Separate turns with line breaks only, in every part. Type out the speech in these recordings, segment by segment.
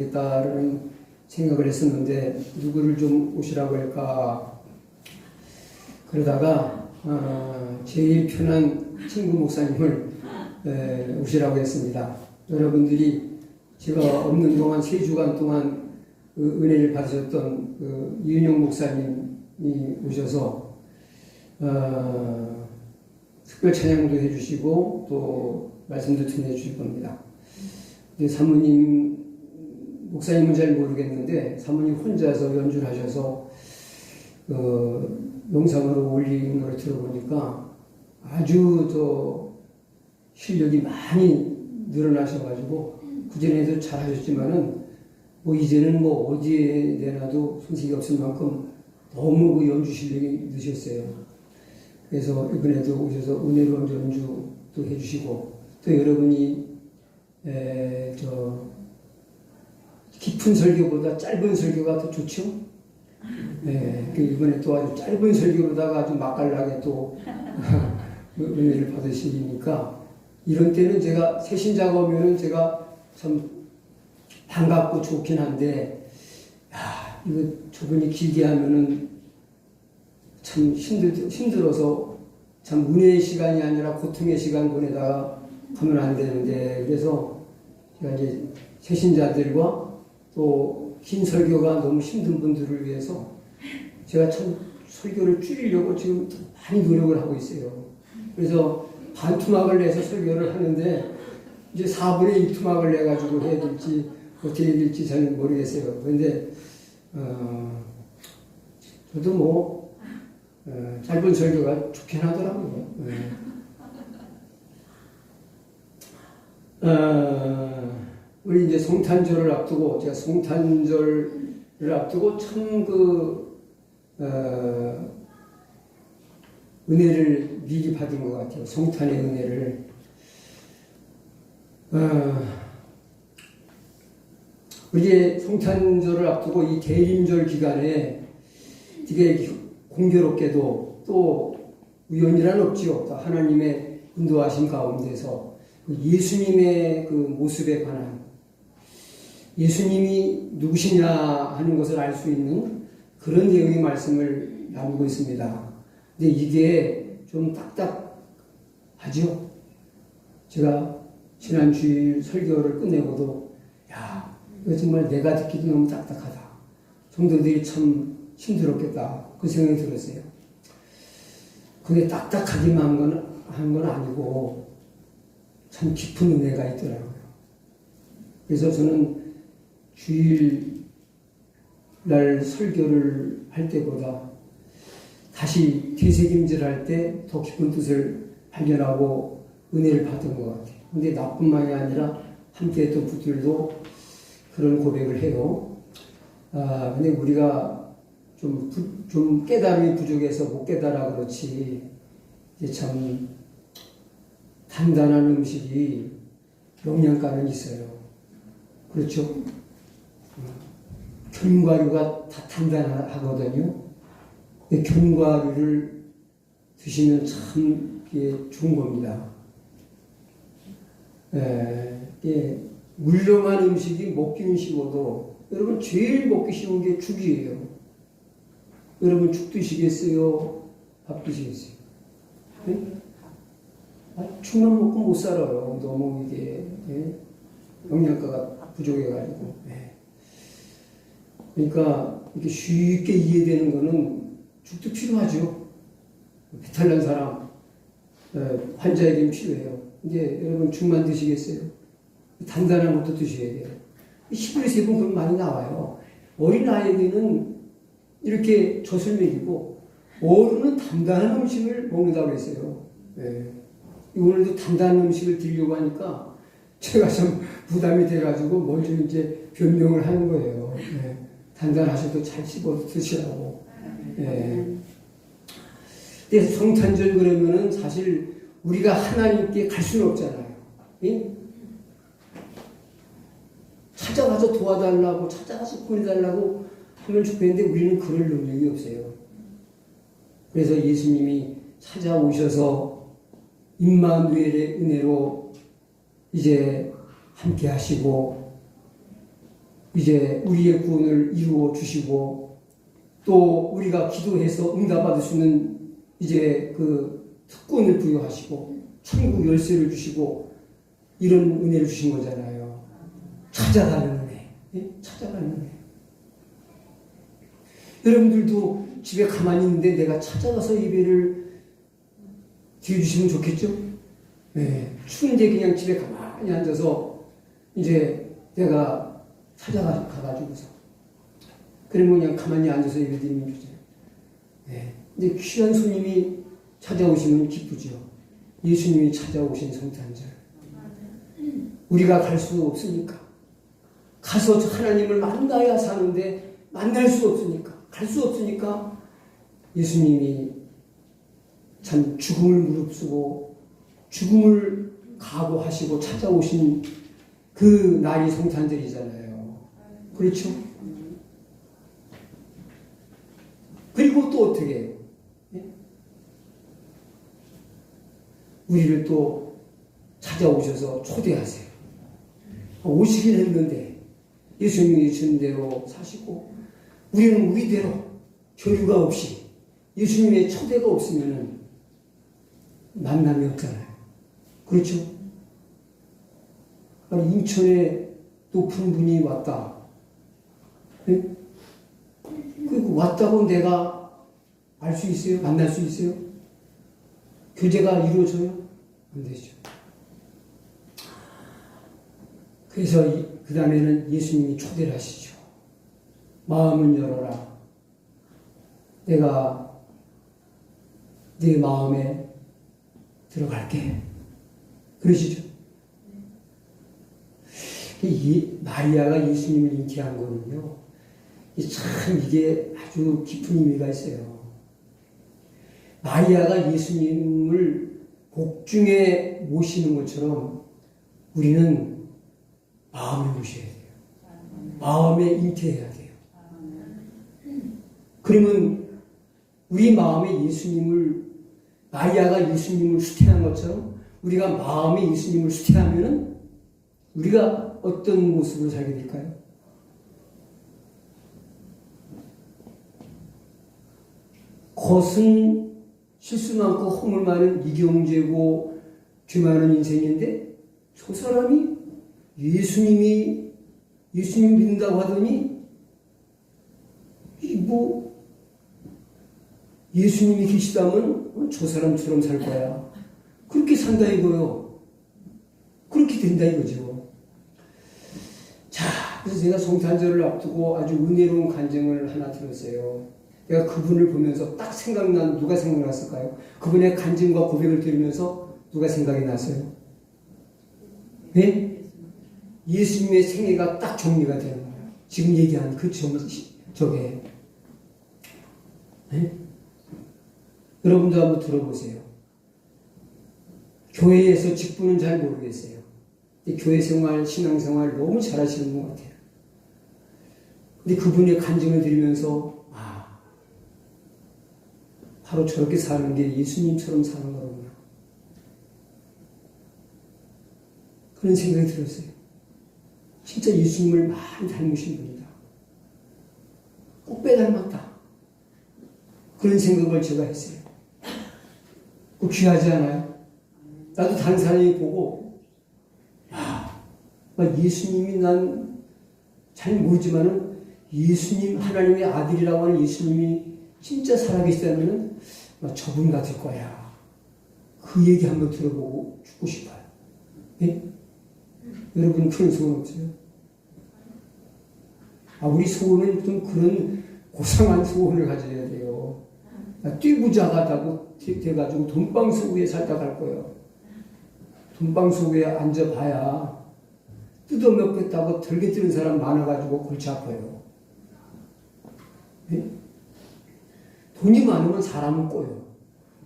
따르는 생각을 했었는데 누구를 좀 오시라고 할까 그러다가 제일 편한 친구 목사님을 오시라고 했습니다. 여러분들이 제가 없는 동안 3주간 동안 은혜를 받으셨던 이은영 목사님이 오셔서 특별 찬양도 해주시고 또 말씀도 전해주실 겁니다. 사모님 목사님은 잘 모르겠는데 사모님 혼자서 연주를 하셔서 영상으로 올린 걸 들어보니까 아주 더 실력이 많이 늘어나셔가지고 그전에도 잘 하셨지만은 이제는 어디에 내놔도 손색이 없을 만큼 너무 그 연주 실력이 느셨어요. 그래서 이번에도 오셔서 은혜로운 연주도 해주시고 또 여러분이 깊은 설교보다 짧은 설교가 더 좋죠? 이번에 또 아주 짧은 설교로다가 아주 맛깔나게 또 은혜를 받으시니까 이런 때는 제가 새신자가 오면은 제가 참 반갑고 좋긴 한데 이거 저분이 길게 하면은 참 힘들어서 참 은혜의 시간이 아니라 고통의 시간 보내다가 하면 안 되는데 그래서 제가 이제 새신자들과 또 긴 설교가 너무 힘든 분들을 위해서 제가 참 설교를 줄이려고 지금 많이 노력을 하고 있어요. 그래서 반투막을 내서 설교를 하는데 이제 4분의 1투막을 내가지고 해야 될지 어떻게 해야 될지 잘 모르겠어요. 그런데 저도 짧은 설교가 좋긴 하더라고요. 우리 이제 성탄절을 앞두고 제가 성탄절을 앞두고 참 은혜를 미리 받은 것 같아요. 성탄의 은혜를. 우리 성탄절을 앞두고 이 대림절 기간에 되게 공교롭게도 또 우연이란 없지요. 하나님의 인도하신 가운데서 예수님의 그 모습에 관한 예수님이 누구시냐 하는 것을 알 수 있는 그런 내용의 말씀을 나누고 있습니다. 근데 이게 좀 딱딱하죠? 제가 지난 주일 설교를 끝내고도 이거 정말 내가 듣기도 너무 딱딱하다. 성도들이 참 힘들었겠다. 그 생각이 들었어요. 그게 딱딱하기만 한 건 아니고 참 깊은 은혜가 있더라고요. 그래서 저는 주일날 설교를 할 때보다 다시 되새김질할 때 더 깊은 뜻을 발견하고 은혜를 받은 것 같아요. 근데 나뿐만이 아니라 함께 했던 분들도 그런 고백을 해요. 근데 우리가 좀 깨달음이 부족해서 못 깨달아 그렇지, 이제 참 단단한 음식이 영양가는 있어요. 그렇죠? 견과류가 다 단단하거든요. 근데 견과류를 드시면 참 좋은 겁니다. 물렁한 음식이 먹기는 쉬워도 여러분 제일 먹기 쉬운 게 죽이에요. 여러분 죽 드시겠어요? 밥 드시겠어요? 네? 죽만 먹고 못 살아요. 너무 이게 영양가가 부족해가지고. 그러니까 이렇게 쉽게 이해되는 거는 죽도 필요하죠. 배탈 난 사람, 환자에게는 필요해요. 이제 여러분 죽만 드시겠어요? 단단한 것도 드셔야 돼요. 히브리서 보면 그런 많이 나와요. 어린아이에게는 이렇게 젖을 먹이고 어른은 단단한 음식을 먹는다고 했어요. 오늘도 단단한 음식을 드리려고 하니까 제가 좀 부담이 돼가지고 먼저 이제 변명을 하는 거예요. 단단하셔도 잘 씹어서 드시라고. 근데 성탄절 그러면은 사실 우리가 하나님께 갈 수는 없잖아요. 찾아가서 도와달라고, 찾아가서 보내달라고 하면 좋겠는데 우리는 그럴 능력이 없어요. 그래서 예수님이 찾아오셔서 임마누엘의 은혜로 이제 함께 하시고 이제 우리의 구원을 이루어 주시고 또 우리가 기도해서 응답받을 수 있는 이제 그 특권을 부여하시고 천국 열쇠를 주시고 이런 은혜를 주신 거잖아요. 찾아가는 은혜. 예? 찾아가는 은혜. 여러분들도 집에 가만히 있는데 내가 찾아가서 예배를 드려주시면 좋겠죠? 네. 추운데 그냥 집에 가만히 앉아서 이제 내가 찾아가가지고서 그러면 그냥 가만히 앉아서 예배 드리면 좋잖아요. 네. 근데 귀한 손님이 찾아오시면 기쁘죠. 예수님이 찾아오신 성탄절. 우리가 갈 수 없으니까. 가서 하나님을 만나야 사는데 만날 수 없으니까. 갈 수 없으니까 예수님이 참 죽음을 무릅쓰고 죽음을 각오하시고 찾아오신 그 날이 성탄절이잖아요. 그렇죠? 그리고 또 어떻게 해요? 우리를 또 찾아오셔서 초대하세요. 오시긴 했는데 예수님이 주신 대로 사시고 우리는 우리대로 교류가 없이 예수님의 초대가 없으면 만남이 없잖아요. 그렇죠? 인천에 높은 분이 왔다. 네? 그리고 왔다고 내가 알 수 있어요? 만날 수 있어요? 교제가 이루어져요? 안 되죠. 그래서 그 다음에는 예수님이 초대를 하시죠. 마음을 열어라. 내가 네 마음에 들어갈게. 그러시죠. 마리아가 예수님을 잉태한 거는요. 참 이게 아주 깊은 의미가 있어요. 마리아가 예수님을 복중에 모시는 것처럼 우리는 마음에 모셔야 돼요. 마음에 잉태해야 돼요. 그러면 우리 마음에 예수님을 마리아가 예수님을 수태한 것처럼 우리가 마음에 예수님을 수태하면은 우리가 어떤 모습으로 살게 될까요? 겉은 실수 많고 허물 많은 이경제고 죄 많은 인생인데 저 사람이 예수님 믿는다고 하더니 예수님이 계시다면 저 사람처럼 살 거야. 그렇게 산다 이거요. 그렇게 된다 이거죠. 자, 그래서 제가 성탄절을 앞두고 아주 은혜로운 간증을 하나 들었어요. 내가 그분을 보면서 딱 누가 생각났을까요? 그분의 간증과 고백을 들으면서 누가 생각이 났어요? 네? 예수님의 생애가 딱 정리가 되는 거예요. 지금 얘기한 그 저게. 네? 여러분도 한번 들어보세요. 교회에서 직분은 잘 모르겠어요. 교회 생활, 신앙생활 너무 잘하시는 것 같아요. 근데 그분의 간증을 들으면서 바로 저렇게 사는 게 예수님처럼 사는 거구나. 그런 생각이 들었어요. 진짜 예수님을 많이 닮으신 분이다. 꼭 빼닮았다. 그런 생각을 제가 했어요. 그 귀하지 않아요? 나도 다른 사람이 보고 예수님이 난 잘 모르지만은 예수님 하나님의 아들이라고 하는 예수님이 진짜 살아계시다면은 저분 같을 거야. 그 얘기 한번 들어보고 죽고 싶어요. 네? 여러분 그런 소원 없어요? 우리 소원은 좀 그런 고상한 소원을 가져야 돼요. 뛰부자하다고 돼가지고 돈방석 위에 살다 갈 거예요. 돈방석 위에 앉아봐야 뜯어먹겠다고 덜게 뜨는 사람 많아가지고 골치 아파요. 네? 돈이 많으면 사람은 꼬여.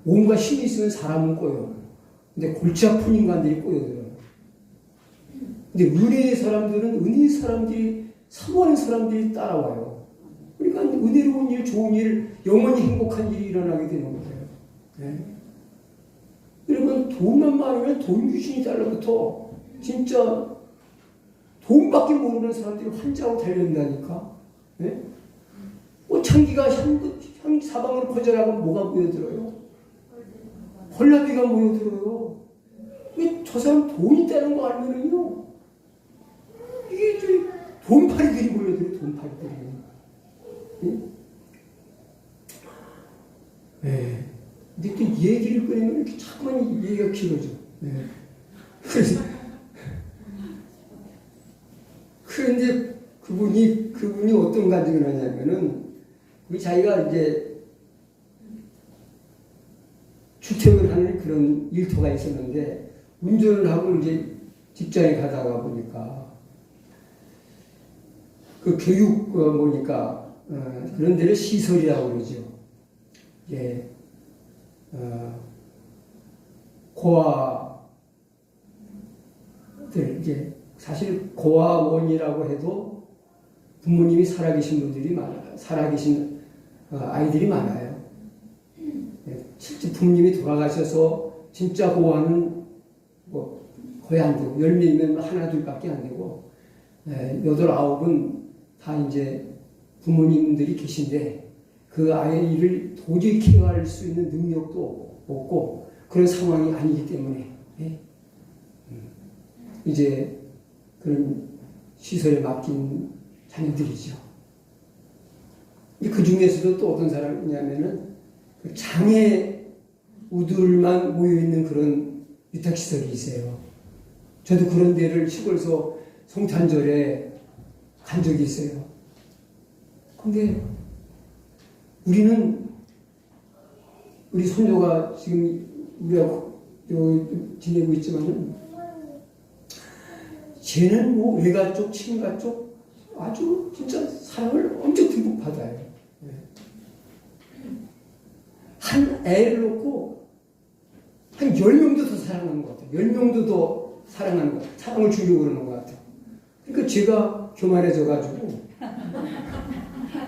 온갖 힘이 있으면 사람은 꼬여. 근데 골치 아픈 인간들이 꼬여들어요. 근데 은혜의 사람들이 사모하는 사람들이 따라와요. 그러니까 은혜로운 일, 좋은 일, 영원히 행복한 일이 일어나게 되는 거예요. 네? 여러분 돈만 많으면 돈 귀신이 달라붙어. 진짜 돈밖에 모르는 사람들이 환자하고 달려온다니까. 네? 창기가 향 사방으로 퍼져나가면 뭐가 모여들어요? 헐라비가 모여들어요. 저 사람 돈 있다는 거 알면은요, 이게 돈파리들이 모여들어요, 돈파리들이. 네? 네. 근데 또 얘기를 꺼내면 이렇게 자꾸만 얘기가 길어져. 네. 그런데 그분이 어떤 가정을 하냐면은, 자기가 이제 주택을 하는 그런 일터가 있었는데, 운전을 하고 이제 직장에 가다가 보니까, 그 교육, 뭐니까, 그런 데를 시설이라고 그러죠. 예. 고아들, 이제, 사실 고아원이라고 해도 부모님이 살아계신 분들이 많아요. 살아계신 아이들이 많아요. 실제 부모님이 돌아가셔서 진짜 고아는 뭐 거의 안 되고, 10명이면 하나, 둘밖에 안 되고, 8, 9은 다 이제 부모님들이 계신데, 그 아이를 도저히 케어할 수 있는 능력도 없고, 그런 상황이 아니기 때문에, 이제 그런 시설에 맡긴 자녀들이죠. 그 중에서도 또 어떤 사람이냐면은, 장애 우들만 모여있는 그런 위탁시설이 있어요. 저도 그런 데를 시골에서 성탄절에 간 적이 있어요. 근데 우리는, 우리 손녀가 지금 우리하고 지내고 있지만은, 쟤는 뭐 외가 쪽, 친가 쪽 아주 진짜 사랑을 엄청 듬뿍 받아요. 한 애를 놓고 한 10명도 더 사랑하는 것 같아요. 10명도 더 사랑하는 것 같아요. 사랑을 주려고 그러는 것 같아요. 그러니까 제가 교만해져가지고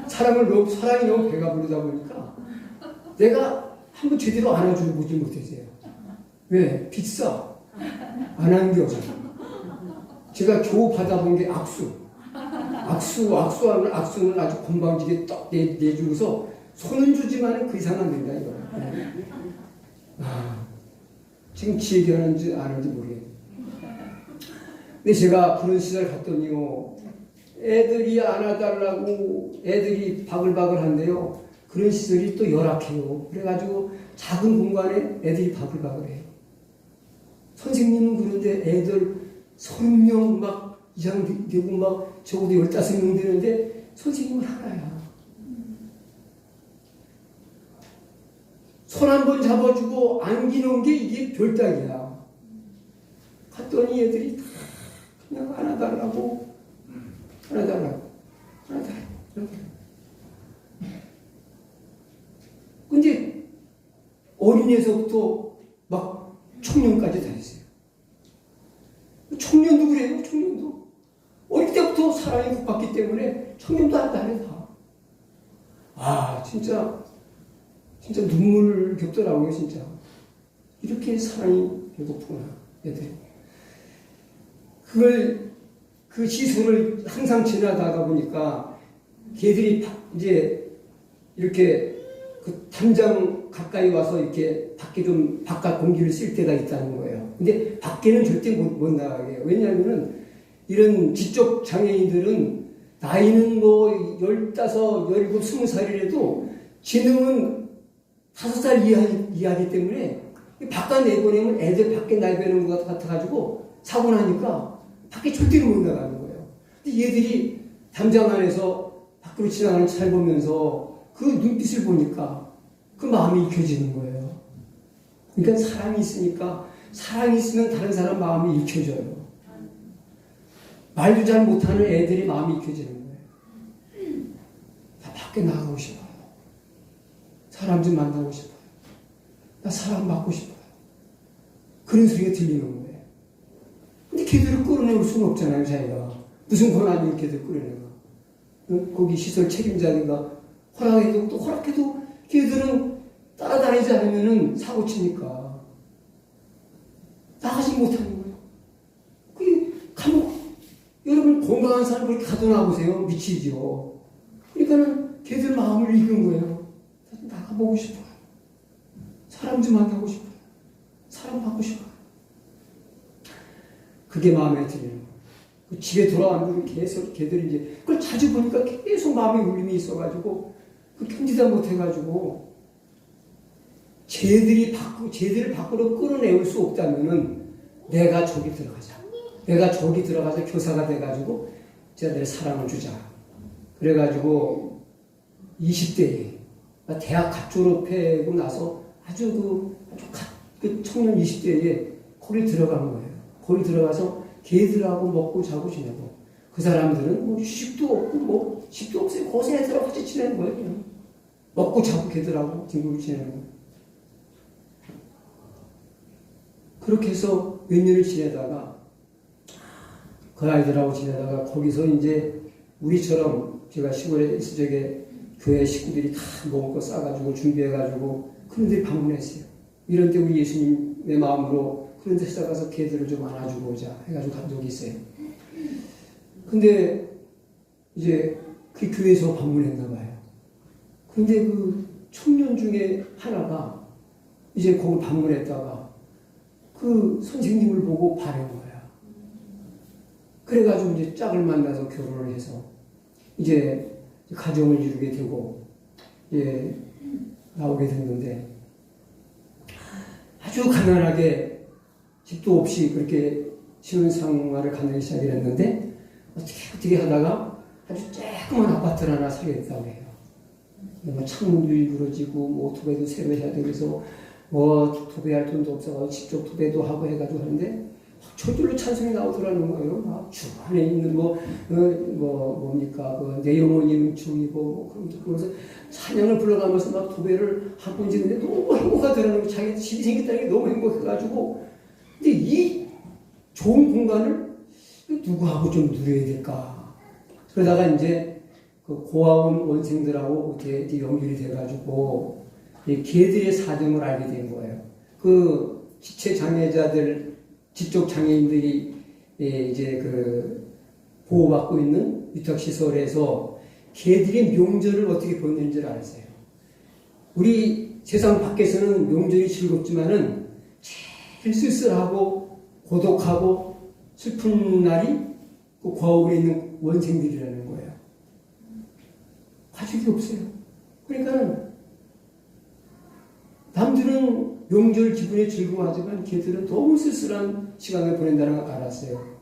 사랑이 너무 배가 부르다 보니까 내가 한번 제대로 안아주지 못했어요. 왜? 비싸. 안 안겨져. 제가 겨우 받아본 게 악수는 아주 건방지게 딱 내주고서 손은 주지만 그 이상 안 된다, 이거. 지금 지 얘기하는지 아는지 모르겠네. 근데 제가 그런 시절 갔더니요, 애들이 안아달라고 애들이 바글바글한데요, 그런 시설이 또 열악해요. 그래가지고 작은 공간에 애들이 바글바글해요. 선생님은 그런데 애들 30명 막 이상 되고 막 적어도 15명 되는데 선생님은 하나야. 손 한 번 잡아주고 안기는 게 이게 별따기야. 갔더니 애들이 다 그냥 안아달라고. 근데 어린이에서부터 막 청년까지 다 했어요. 청년도 그래요, 청년도. 어릴 때부터 사랑이 받기 때문에 청년도 한다 다. 진짜 눈물 겹더라고요, 진짜. 이렇게 사랑이 배고프구나, 애들. 그 시설을 항상 지나다가 보니까 걔들이 이제 이렇게 그 담장 가까이 와서 이렇게 밖에 좀 바깥 공기를 쓸 때가 있다는 거예요. 근데 밖에는 절대 못 나가게 해요. 왜냐하면은 이런 지적 장애인들은 나이는 뭐 15, 17, 20살이라도 지능은 5살 이하이기 때문에 바깥 내보내면 애들 밖에 나이배는 것 같아가지고 사고 나니까 밖에 절대로 못 나가는 거예요. 근데 얘들이 담장 안에서 밖으로 지나가는 차를 보면서 그 눈빛을 보니까 그 마음이 익혀지는 거예요. 그러니까 사랑이 있으면 다른 사람 마음이 익혀져요. 말도 잘 못하는 애들이 마음이 익혀지는 거예요. 나 밖에 나가고 싶어요. 사람 좀 만나고 싶어요. 나 사랑 받고 싶어요. 그런 소리가 들리는 거예요. 근데 걔들을 끌어내올 수는 없잖아요, 자기가. 무슨 권한이 걔들 끌어내가. 거기 시설 책임자가 허락해도 또 허락해도 걔들은 따라다니지 않으면 사고 치니까 나가지 못하는 거예요. 그게 감옥, 여러분 여러분 건강한 사람 그렇게 가둬놔 보세요. 미치죠. 그러니까는 걔들 마음을 읽은 거예요. 나가보고 싶어요. 사람 좀 만나고 싶어요. 사람 받고 싶어요. 그게 마음에 들어요. 그 집에 돌아가면 계속 걔들이 이제 그걸 자주 보니까 계속 마음에 울림이 있어가지고 그 견디다 못해가지고 쟤들을 밖으로 끌어내올 수 없다면은 내가 저기 들어가자. 내가 저기 들어가서 교사가 돼가지고 쟤들 사랑을 주자. 그래가지고 20대에 대학 갓 졸업하고 나서 아주 그 청년 20대에 거기 들어간 거예요. 거기 들어가서 걔들하고 먹고 자고 지내고 그 사람들은 뭐 휴식도 없고 뭐 집도 없어요. 거기서 애들하고 같이 지내는 거예요. 그냥. 먹고 자고 걔들하고 친구를 지내는 거예요. 그렇게 해서 몇 년을 지내다가 그 아이들하고 지내다가 거기서 이제 우리처럼 제가 시골에 있을 적에 교회 식구들이 다 먹을 거 싸가지고 준비해가지고 그런 데를 방문했어요. 이런 때 우리 예수님의 마음으로 그런 데 찾아가서 걔들을 좀 안아주고 오자 해가지고 간 적이 있어요. 근데 이제 그 교회에서 방문했나 봐요. 근데 그 청년 중에 하나가 이제 거기 방문했다가 그 선생님을 보고 바른 거야. 그래가지고 이제 짝을 만나서 결혼을 해서 이제 가정을 이루게 되고 예, 나오게 됐는데 아주 가난하게 집도 없이 그렇게 신혼생활을 갖는 시작을 했는데 어떻게 하다가 아주 조그만 아파트를 하나 사겠다고 해요. 뭐 창문도 일그러지고 뭐 도배도 새로 해야 되면서 뭐 도배할 돈도 없어가지고 직접 도배도 하고 해가지고 하는데 저절로 찬송이 나오더라는 거예요. 주 안에 있는 뭡니까 내 영혼이 은총이고 뭐 그러면서 찬양을 불러가면서 막 도배를 하고 있는데 너무 행복하더라는 거예요. 자기 집이 생겼다는 게 너무 행복해가지고. 근데 이 좋은 공간을 누구하고 좀 누려야 될까? 그러다가 이제 그 고아원 원생들하고 이렇게 연결이 돼가지고 걔들의 사정을 알게 된 거예요. 그 지체 장애자들, 지적 장애인들이 이제 그 보호받고 있는 위탁시설에서 걔들의 명절을 어떻게 보내는지를 알았어요. 우리 세상 밖에서는 명절이 즐겁지만은 제일 쓸쓸하고 고독하고 슬픈 날이 그 고아원에 있는 원생들이라는 거예요. 가족이 없어요. 그러니까 남들은 명절 기분에 즐거워하지만 걔들은 너무 쓸쓸한 시간을 보낸다는 걸 알았어요.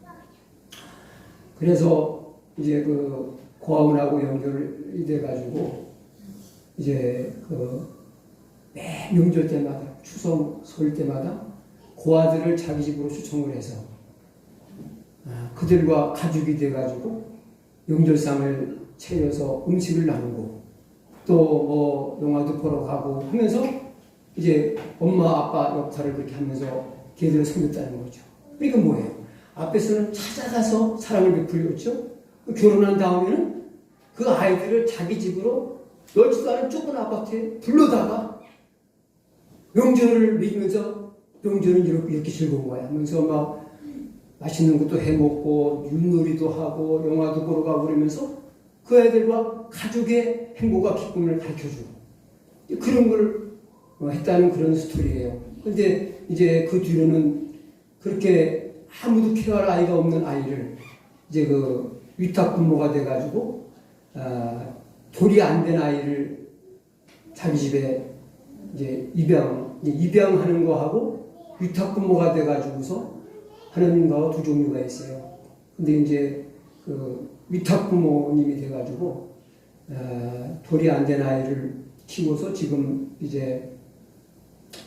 그래서 이제 그 고아원하고 연결이 돼가지고 이제 그 매 명절 때마다 추석 설 때마다 고아들을 자기 집으로 초청을 해서 그들과 가족이 돼가지고 명절상을 차려서 음식을 나누고 또 뭐 영화도 보러 가고 하면서 이제 엄마 아빠 역할을 그렇게 하면서 걔들을 섬겼다는 거죠. 그러니까 뭐예요? 앞에서는 찾아가서 사랑을 베풀었죠. 결혼한 다음에는 그 아이들을 자기 집으로 넓지도 않은 좁은 아파트에 불러다가 명절을 먹이면서 명절은 이렇게 즐거운 거야 하면서 막 맛있는 것도 해먹고 윷놀이도 하고 영화도 보러 가고 그러면서 그 아이들과 가족의 행복과 기쁨을 가르쳐주고 그런 걸 했다는 그런 스토리예요. 근데 이제 그 뒤로는 그렇게 아무도 케어할 아이가 없는 아이를 이제 그 위탁 부모가 돼가지고 돌이 안 된 아이를 자기 집에 이제 입양하는 거하고 위탁 부모가 돼가지고서 하는 거가 두 종류가 있어요. 근데 이제 그 위탁 부모님이 돼가지고 돌이 안 된 아이를 키워서 지금 이제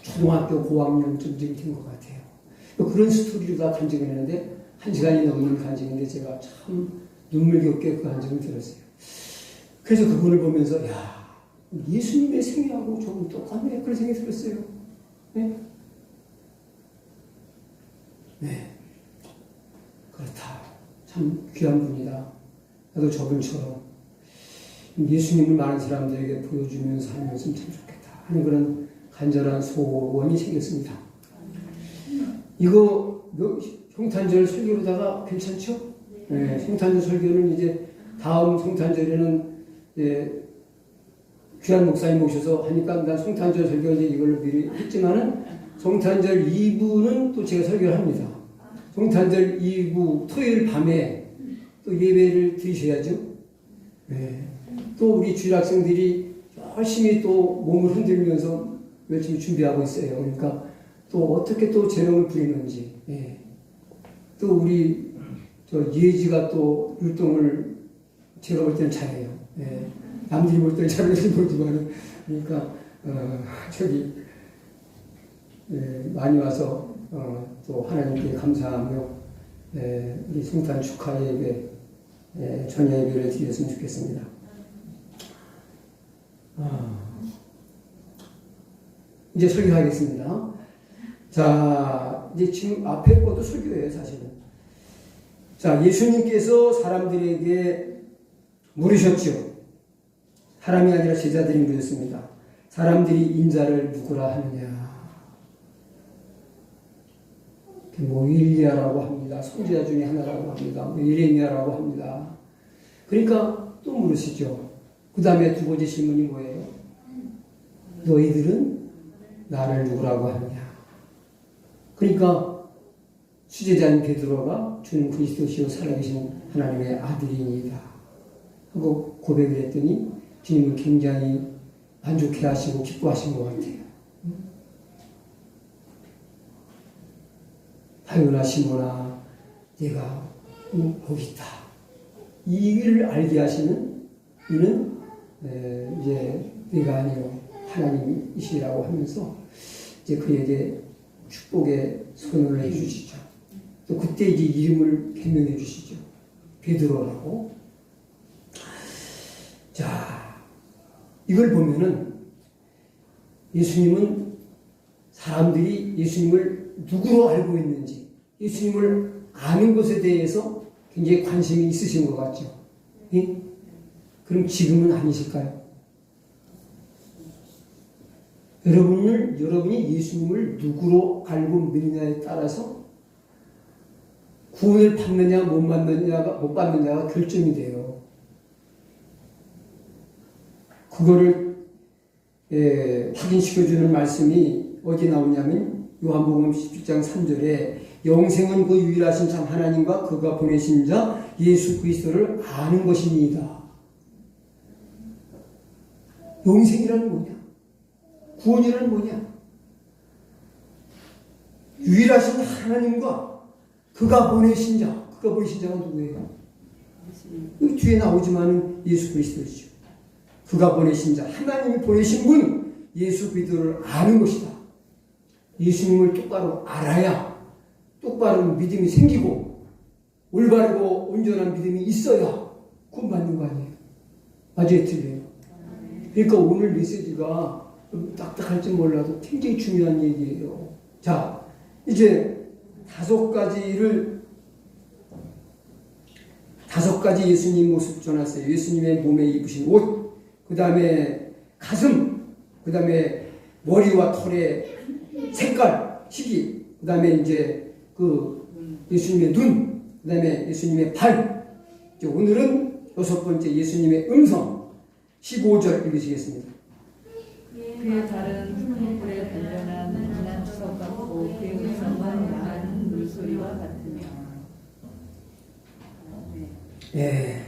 초등학교 고학년쯤 된 것 같아요. 그런 스토리로 다 간증을 했는데 1시간이 넘는 간증인데 제가 참 눈물겹게 그 간증을 들었어요. 그래서 그분을 보면서 야 예수님의 생애하고 조금 똑같네 그런 생각이 들었어요. 네? 네. 그렇다. 참 귀한 분이다. 나도 저분처럼 예수님을 많은 사람들에게 보여주면서 살면서 참 좋겠다 하는 그런 간절한 소원이 생겼습니다. 이거 형탄절 설교로다가 괜찮죠? 예, 성탄절 설교는 이제 다음 성탄절에는 귀한 목사님 모셔서 하니까 난 성탄절 설교 이제 이걸로 미리 했지만은 성탄절 2부는 또 제가 설교를 합니다. 성탄절 2부 토요일 밤에 또 예배를 드리셔야죠. 예. 또 우리 주일 학생들이 열심히 또 몸을 흔들면서 열심히 준비하고 있어요. 그러니까 또 어떻게 또 재능을 부리는지. 예. 또 우리 예지가 또 율동을 제가 볼 때는 잘해요. 예. 남들이 볼 때는 잘하는지 모르지만, 그러니까, 많이 와서, 또 하나님께 감사하며, 우리 성탄 축하 예배, 전야 예배를 드렸으면 좋겠습니다. 이제 설교하겠습니다. 자, 이제 지금 앞에 것도 설교예요, 사실은. 자, 예수님께서 사람들에게 물으셨죠. 사람이 아니라 제자들이 물었습니다. 사람들이 인자를 누구라 하느냐. 뭐 일리야라고 합니다. 선지자 중에 하나라고 합니다. 뭐 예레미야라고 합니다. 그러니까 또 물으시죠. 그 다음에 두 번째 질문이 뭐예요? 너희들은 나를 누구라고 하느냐. 그러니까 수제자인 베드로가 주는 그리스도시요 살아계신 하나님의 아들이니이다 하고 고백을 했더니 주님은 굉장히 만족해 하시고 기뻐하신 것 같아요. 하요나 시모나 내가 거기 있다. 이 일을 알게 하시는 이는 이제 내가 아니요 하나님이시라고 하면서 이제 그에게 축복의 선언을 해주시죠. 또 그때 이제 이름을 개명해 주시죠. 베드로라고. 자, 이걸 보면은 예수님은 사람들이 예수님을 누구로 알고 있는지, 예수님을 아는 것에 대해서 굉장히 관심이 있으신 것 같죠. 예? 그럼 지금은 아니실까요? 여러분이 예수님을 누구로 알고 믿느냐에 따라서 구원을 받느냐 못 받느냐가 결정이 돼요. 그거를 확인시켜주는 말씀이 어디 나오냐면 요한복음 17장 3절에 영생은 그 유일하신 참 하나님과 그가 보내신 자 예수 그리스도를 아는 것입니다. 영생이라는 뭐냐? 구원이라는 뭐냐? 유일하신 하나님과 그가 보내신 자가 누구예요? 여기 뒤에 나오지만은 예수 그리스도시죠. 그가 보내신 자, 하나님이 보내신 분, 예수 그리스도를 아는 것이다. 예수님을 똑바로 알아야 똑바른 믿음이 생기고 올바르고 온전한 믿음이 있어야 구원받는 거 아니에요. 맞아요, 틀려요. 그러니까 오늘 메시지가 좀 딱딱할지 몰라도 굉장히 중요한 얘기예요. 자, 이제 다섯 가지 예수님 모습 전했어요. 예수님의 몸에 입으신 옷, 그 다음에 가슴, 그 다음에 머리와 털의 색깔, 시기, 그 다음에 이제 예수님의 눈, 그 다음에 예수님의 발. 이제 오늘은 여섯 번째 예수님의 음성, 15절 읽으시겠습니다.
그의 발은 흙물에 발견한 빛난 주석 같고 그의 음성은 많은 물소리와 같으며.
예,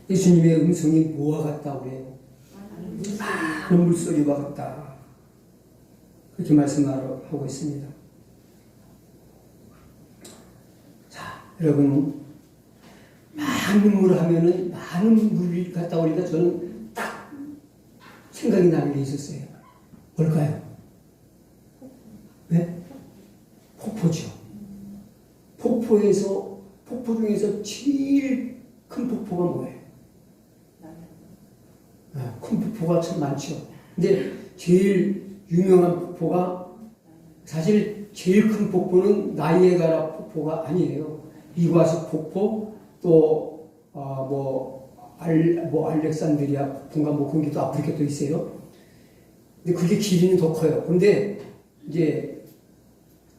예수님의 음성이 뭐와 같다 그래요? 많은 물소리와 같다. 그렇게 말씀하고 있습니다. 자, 여러분, 많은 물 하면은 많은 물이 같다 그러니까 저는 딱 생각이 나는 게 있었어요. 뭘까요? 네? 폭포죠. 폭포 중에서 제일 큰 폭포가 뭐예요? 큰 폭포가 참 많죠. 근데 제일 유명한 폭포가 사실 제일 큰 폭포는 나이아가라 폭포가 아니에요. 이과수 폭포 또 알렉산드리아 폭포인가 뭐 그런 게 또 아프리카에 또 있어요. 근데 그게 길이는 더 커요. 근데 이제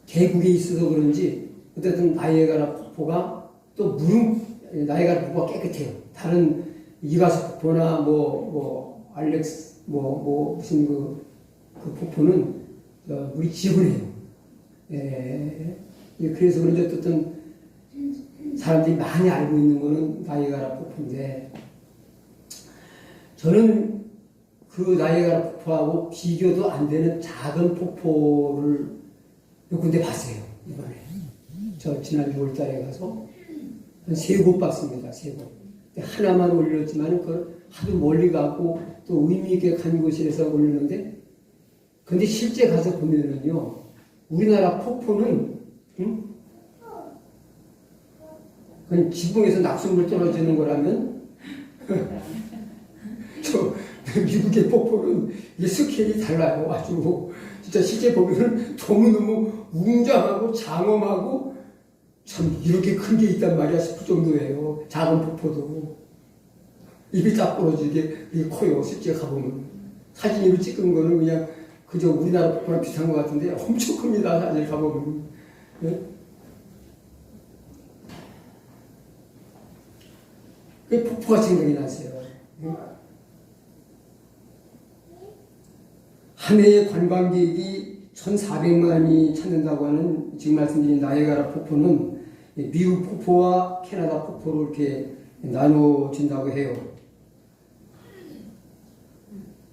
계곡에 있어서 그런지 어쨌든 나이아가라 폭포가 또 물은 나이아가라 폭포가 깨끗해요. 다른 이가수 폭포나 알렉스 무슨 그 폭포는 물이 지분해요. 그래서 그런지 어떤 사람들이 많이 알고 있는 거는 나이아가라 폭포인데, 저는 그 나이아가라 폭포하고 비교도 안 되는 작은 폭포를 몇 군데 봤어요, 이번에. 저 지난 6월 달에 가서 한 3곳 봤습니다, 3곳. 하나만 올렸지만 그걸 하도 멀리 가고 또 의미있게 간 곳이라서 올렸는데, 근데 실제 가서 보면은요, 우리나라 폭포는, 그냥 지붕에서 낙수물 떨어지는 거라면, 저 미국의 폭포는 이게 스케일이 달라요. 아주 진짜 실제 보면은 너무너무 웅장하고 장엄하고 참 이렇게 큰 게 있단 말이야 싶을 정도예요. 작은 폭포도 입이 딱 부러지게 이게 커요. 실제 가보면 사진으로 찍은 거는 그냥 그저 우리나라 폭포랑 비슷한 것 같은데 엄청 큽니다. 사진 가보면. 네? 그 폭포가 생각이 났어요. 한 해에 관광객이 1,400만이 찾는다고 하는 지금 말씀드린 나이아가라 폭포는 미국 폭포와 캐나다 폭포로 이렇게 나눠진다고 해요.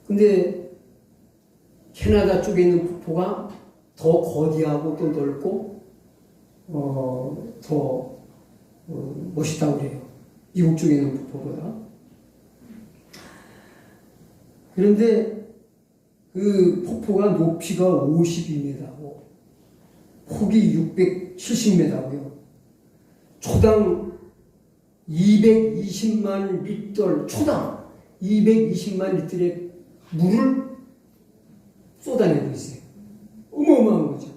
근데 캐나다 쪽에 있는 폭포가 더 거대하고 또 넓고 더 멋있다고 그래요. 미국 쪽에 있는 폭포보다. 그런데 그 폭포가 높이가 52m고 폭이 670m고요. 초당 220만 리터, 초당 220만 리터의 물을 쏟아내고 있어요. 어마어마한 거죠.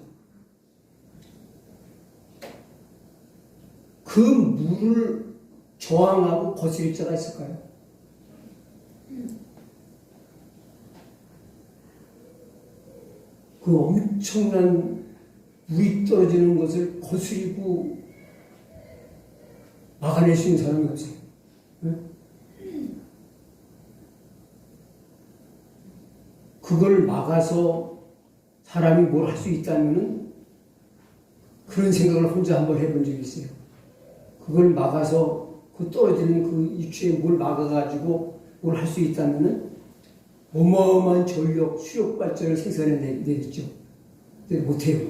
그 물을 저항하고 거스릴 자가 있을까요? 그 엄청난 물이 떨어지는 것을 거스리고 막아낼 수 있는 사람이 없어요. 네? 그걸 막아서 사람이 뭘 할 수 있다면은 그런 생각을 혼자 한번 해본 적이 있어요. 그걸 막아서 그 떨어지는 그 입추에 뭘 막아가지고 뭘 할 수 있다면은 어마어마한 전력, 수력 발전을 생산해내겠죠. 근데 못해요.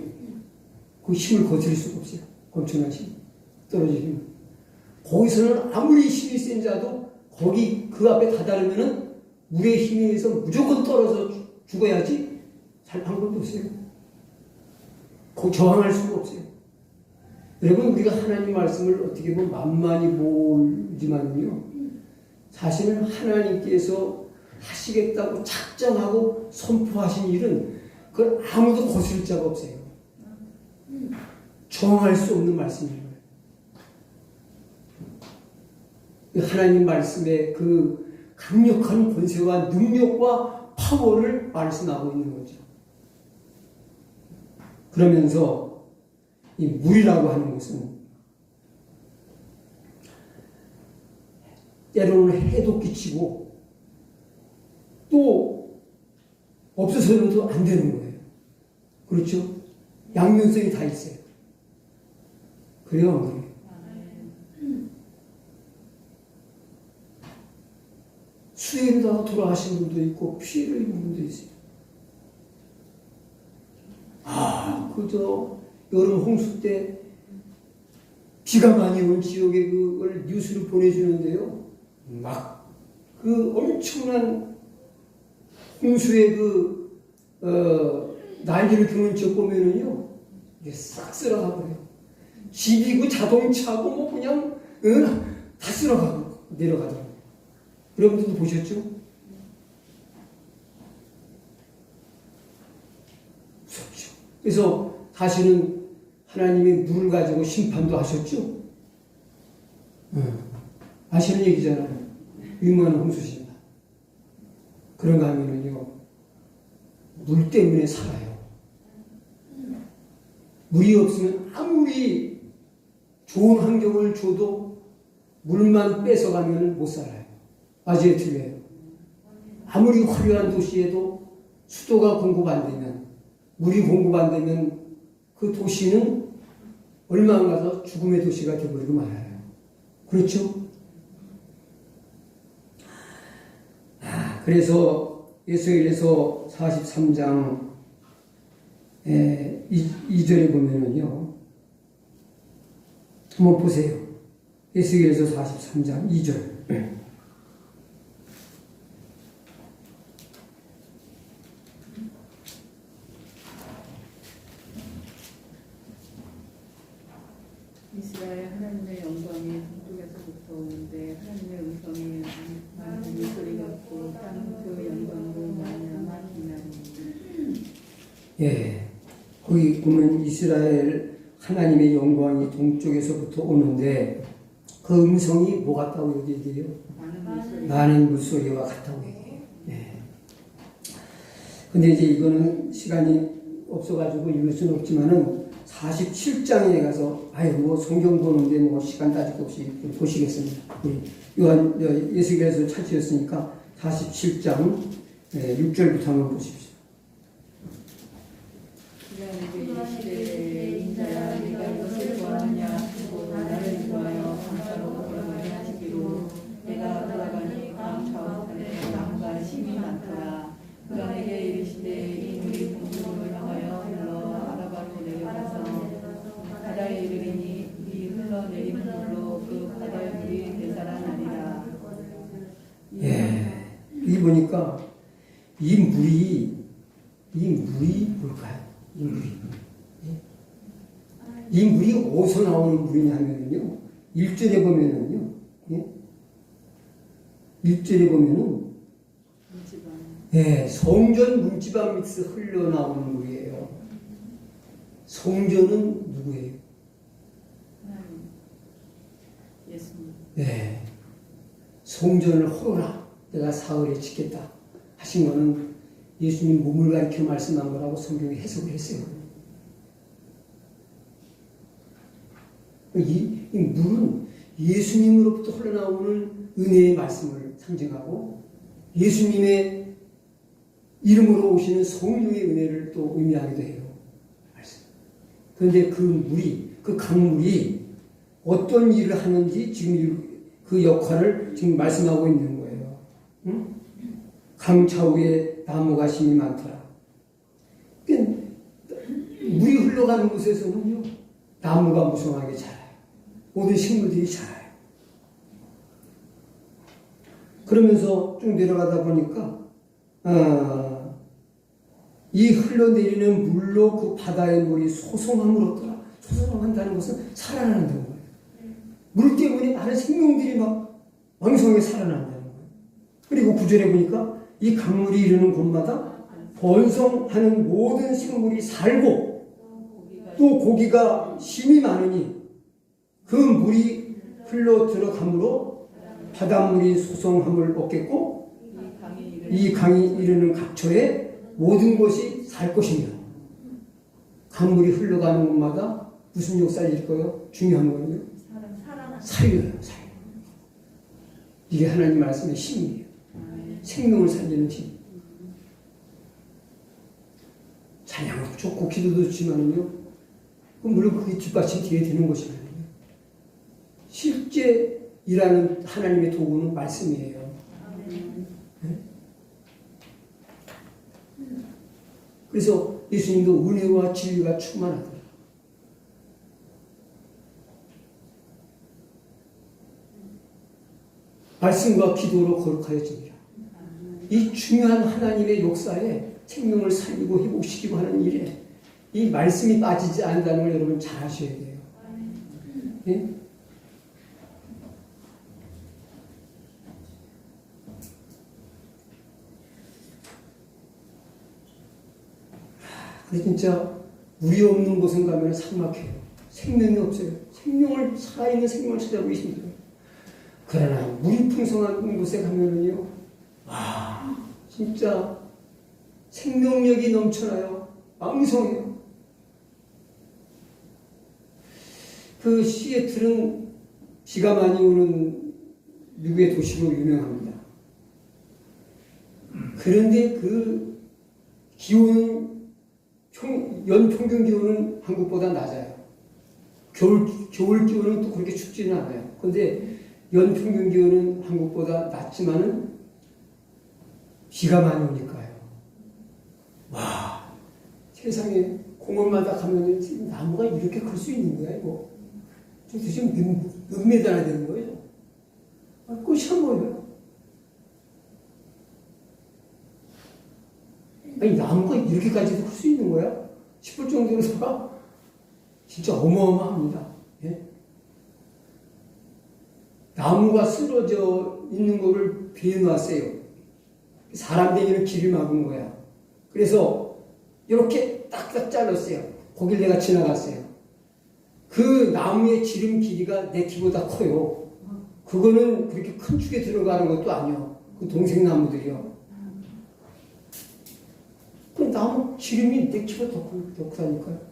그 힘을 거스릴 수가 없어요. 엄청난 힘. 떨어지면. 거기서는 아무리 힘이 센 자도 거기 그 앞에 다다르면은 물의 힘에 의해서 무조건 떨어져 죽어야지 살 방법도 없어요. 거기 저항할 수가 없어요. 여러분, 우리가 하나님 말씀을 어떻게 보면 만만히 모르지만요, 사실은 하나님께서 하시겠다고 작정하고 선포하신 일은 그걸 아무도 거스를 자가 없어요. 저항할 수 없는 말씀인 거예요. 하나님 말씀의 그 강력한 권세와 능력과 파워를 말씀하고 있는 거죠. 그러면서 이 물이라고 하는 것은 때로는 해도 끼치고 또 없어서는 안 되는 거예요. 그렇죠? 양면성이 다 있어요. 그래요, 안 그래요? 수해로다가 돌아가신 분도 있고 피해를 입은 분도 있어요. 그저 여름 홍수 때 비가 많이 온 지역에 그걸 뉴스를 보내주는데요. 막 그 엄청난 홍수의 난리를 겪는 지역 보면은요, 이게 싹 쓸어가 버려요. 집이고 자동차고 그냥 다 쓸어가고 내려가더라고요. 여러분들도 보셨죠? 무섭죠. 그래서 사실은 하나님이 물을 가지고 심판도 하셨죠? 아시는 얘기잖아요. 유명한 홍수십니다. 그런가 하면은요, 물 때문에 살아요. 물이 없으면 아무리 좋은 환경을 줘도 물만 뺏어가면 못 살아요. 맞아요, 틀려요. 아무리 화려한 도시에도 수도가 공급 안 되면, 물이 공급 안 되면 그 도시는 얼마 안 가서 죽음의 도시가 되어버리고 말아요. 그렇죠? 그래서 에스겔서 43장 2절에 보면은요, 한번 보세요. 에스겔서 43장 2절.
이스라엘 하나님의 영광이 동쪽에서부터 오는데 하나님의 음성이 많은 물소리 같고 땅 그 영광으로 말미암아 비나니.
예, 거기 보면 이스라엘 하나님의 영광이 동쪽에서부터 오는데 그 음성이 뭐 같다고 여기 얘기해요? 많은 물소리와 같다고 얘기해요. 예. 근데 이제 이거는 시간이 없어가지고 읽을 수는 없지만은 47장에 가서 뭐 성경 보는데 뭐 시간 따질 것 없이 보시겠습니다. 요한 에스겔서 찾으셨으니까 47장 6절부터 한번 보십시오.
그가 이르시되 인자야 네가 이것을 좋아하느냐 하고 나를 인도하여 강가로 걸어가게 하시기로 내가 돌아가니 강 좌우편에 나무가 심이 많더라. 그가 내게 이르시되 이 물이 동쪽으로 향하여 흘러 아라바로 내려가서 바다에 이르리니 이 흘러내리는 물로 그 바다의 물이 되살아나리라.
예, 이 보니까 이 물이 뭘까요? 이 물이 어디서 나오는 물이냐면요, 1절에 보면은요, 1절에 보면은 성전 문지방 밑에서 흘러나오는 물이에요. 성전은 누구예요?
예수님.
네. 성전을 헐어라, 내가 사흘에 짓겠다 하신 거는 예수님 몸을 가리켜 말씀한 거라고 성경이 해석을 했어요. 이 물은 예수님으로부터 흘러나오는 은혜의 말씀을 상징하고 예수님의 이름으로 오시는 성령의 은혜를 또 의미하기도 해요. 그런데 그 물이, 그 강물이 어떤 일을 하는지 지금 그 역할을 지금 말씀하고 있는 거예요. 응? 강 좌우에 나무가 심이 많더라. 그러니까 물이 흘러가는 곳에서는요, 나무가 무성하게 자라요. 모든 식물들이 자라요. 그러면서 쭉 내려가다 보니까 이 흘러내리는 물로 그 바다의 물이 소송함을 얻더라. 소송한다는 것은 살아난다는 거예요. 물 때문에 많은 생명들이 막 왕성하게 살아난다는 거예요. 그리고 9절에 보니까 이 강물이 이르는 곳마다 번성하는 모든 생물이 살고 또 고기가 심이 많으니 그 물이 흘러 들어가므로 바닷물이 소송함을 얻겠고 이 강이 이르는 각처에 모든 것이 살 것이며. 강물이 흘러가는 곳마다 무슨 역사일 거예요? 중요한 거는요, 살려요. 이게 하나님 말씀의 힘이에요. 생명을 살리는 힘. 찬양도 좋고 기도도 좋지만요, 물론 그게 뒷받침 뒤에 되는 것이거든요. 실제 일하는 하나님의 도구는 말씀이에요. 네? 그래서 예수님도 은혜와 진리가 충만하더라. 말씀과 기도로 거룩하여집니다. 이 중요한 하나님의 역사에 생명을 살리고 회복시키고 하는 일에 이 말씀이 빠지지 않는다는 걸 여러분 잘 아셔야 돼요. 네? 근데 진짜 물이 없는 곳은 가면 삭막해요. 생명이 없어요. 살아있는 생명을 찾아보기 힘들어요. 그러나 물이 풍성한 곳에 가면은요, 진짜 생명력이 넘쳐나요. 왕성해요. 그 시애틀은 비가 많이 오는 미국의 도시로 유명합니다. 그런데 그 기온은 연평균 기온은 한국보다 낮아요. 겨울 기온은 또 그렇게 춥지는 않아요. 그런데 연평균 기온은 한국보다 낮지만은 비가 많이 오니까요. 와, 세상에 공원마다 가면은 지금 나무가 이렇게 클 수 있는 거야, 이거. 지금 몇 메다나 되는 거예요. 꽃이 안 보여요. 아니, 나무가 이렇게까지도 클 수 있는 거야? 싶을 정도로다가 진짜 어마어마합니다. 예? 나무가 쓰러져 있는 거를 베어놨어요. 사람 다니는 길을 막은 거야. 그래서 이렇게 딱딱 잘랐어요. 거길 내가 지나갔어요. 그 나무의 지름 길이가 내 키보다 커요. 그거는 그렇게 큰 축에 들어가는 것도 아니요. 그 동생 나무들이요. 그 나무 지름이 내 키보다 더 크다니까요.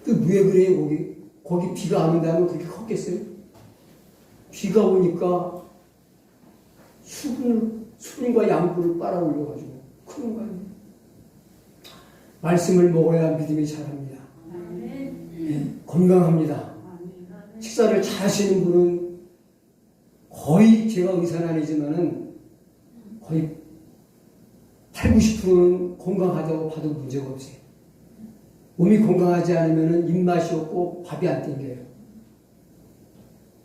그 왜 그래요, 거기? 거기 비가 안 온다면 그렇게 컸겠어요? 비가 오니까 수분과 양분을 빨아올려가지고 크는 거 아니에요. 말씀을 먹어야 믿음이 자랍니다. 네, 건강합니다. 식사를 잘 하시는 분은 거의 제가 의사는 아니지만은 거의 8, 90%는 건강하다고 봐도 문제가 없어요. 몸이 건강하지 않으면 입맛이 없고 밥이 안 땡겨요.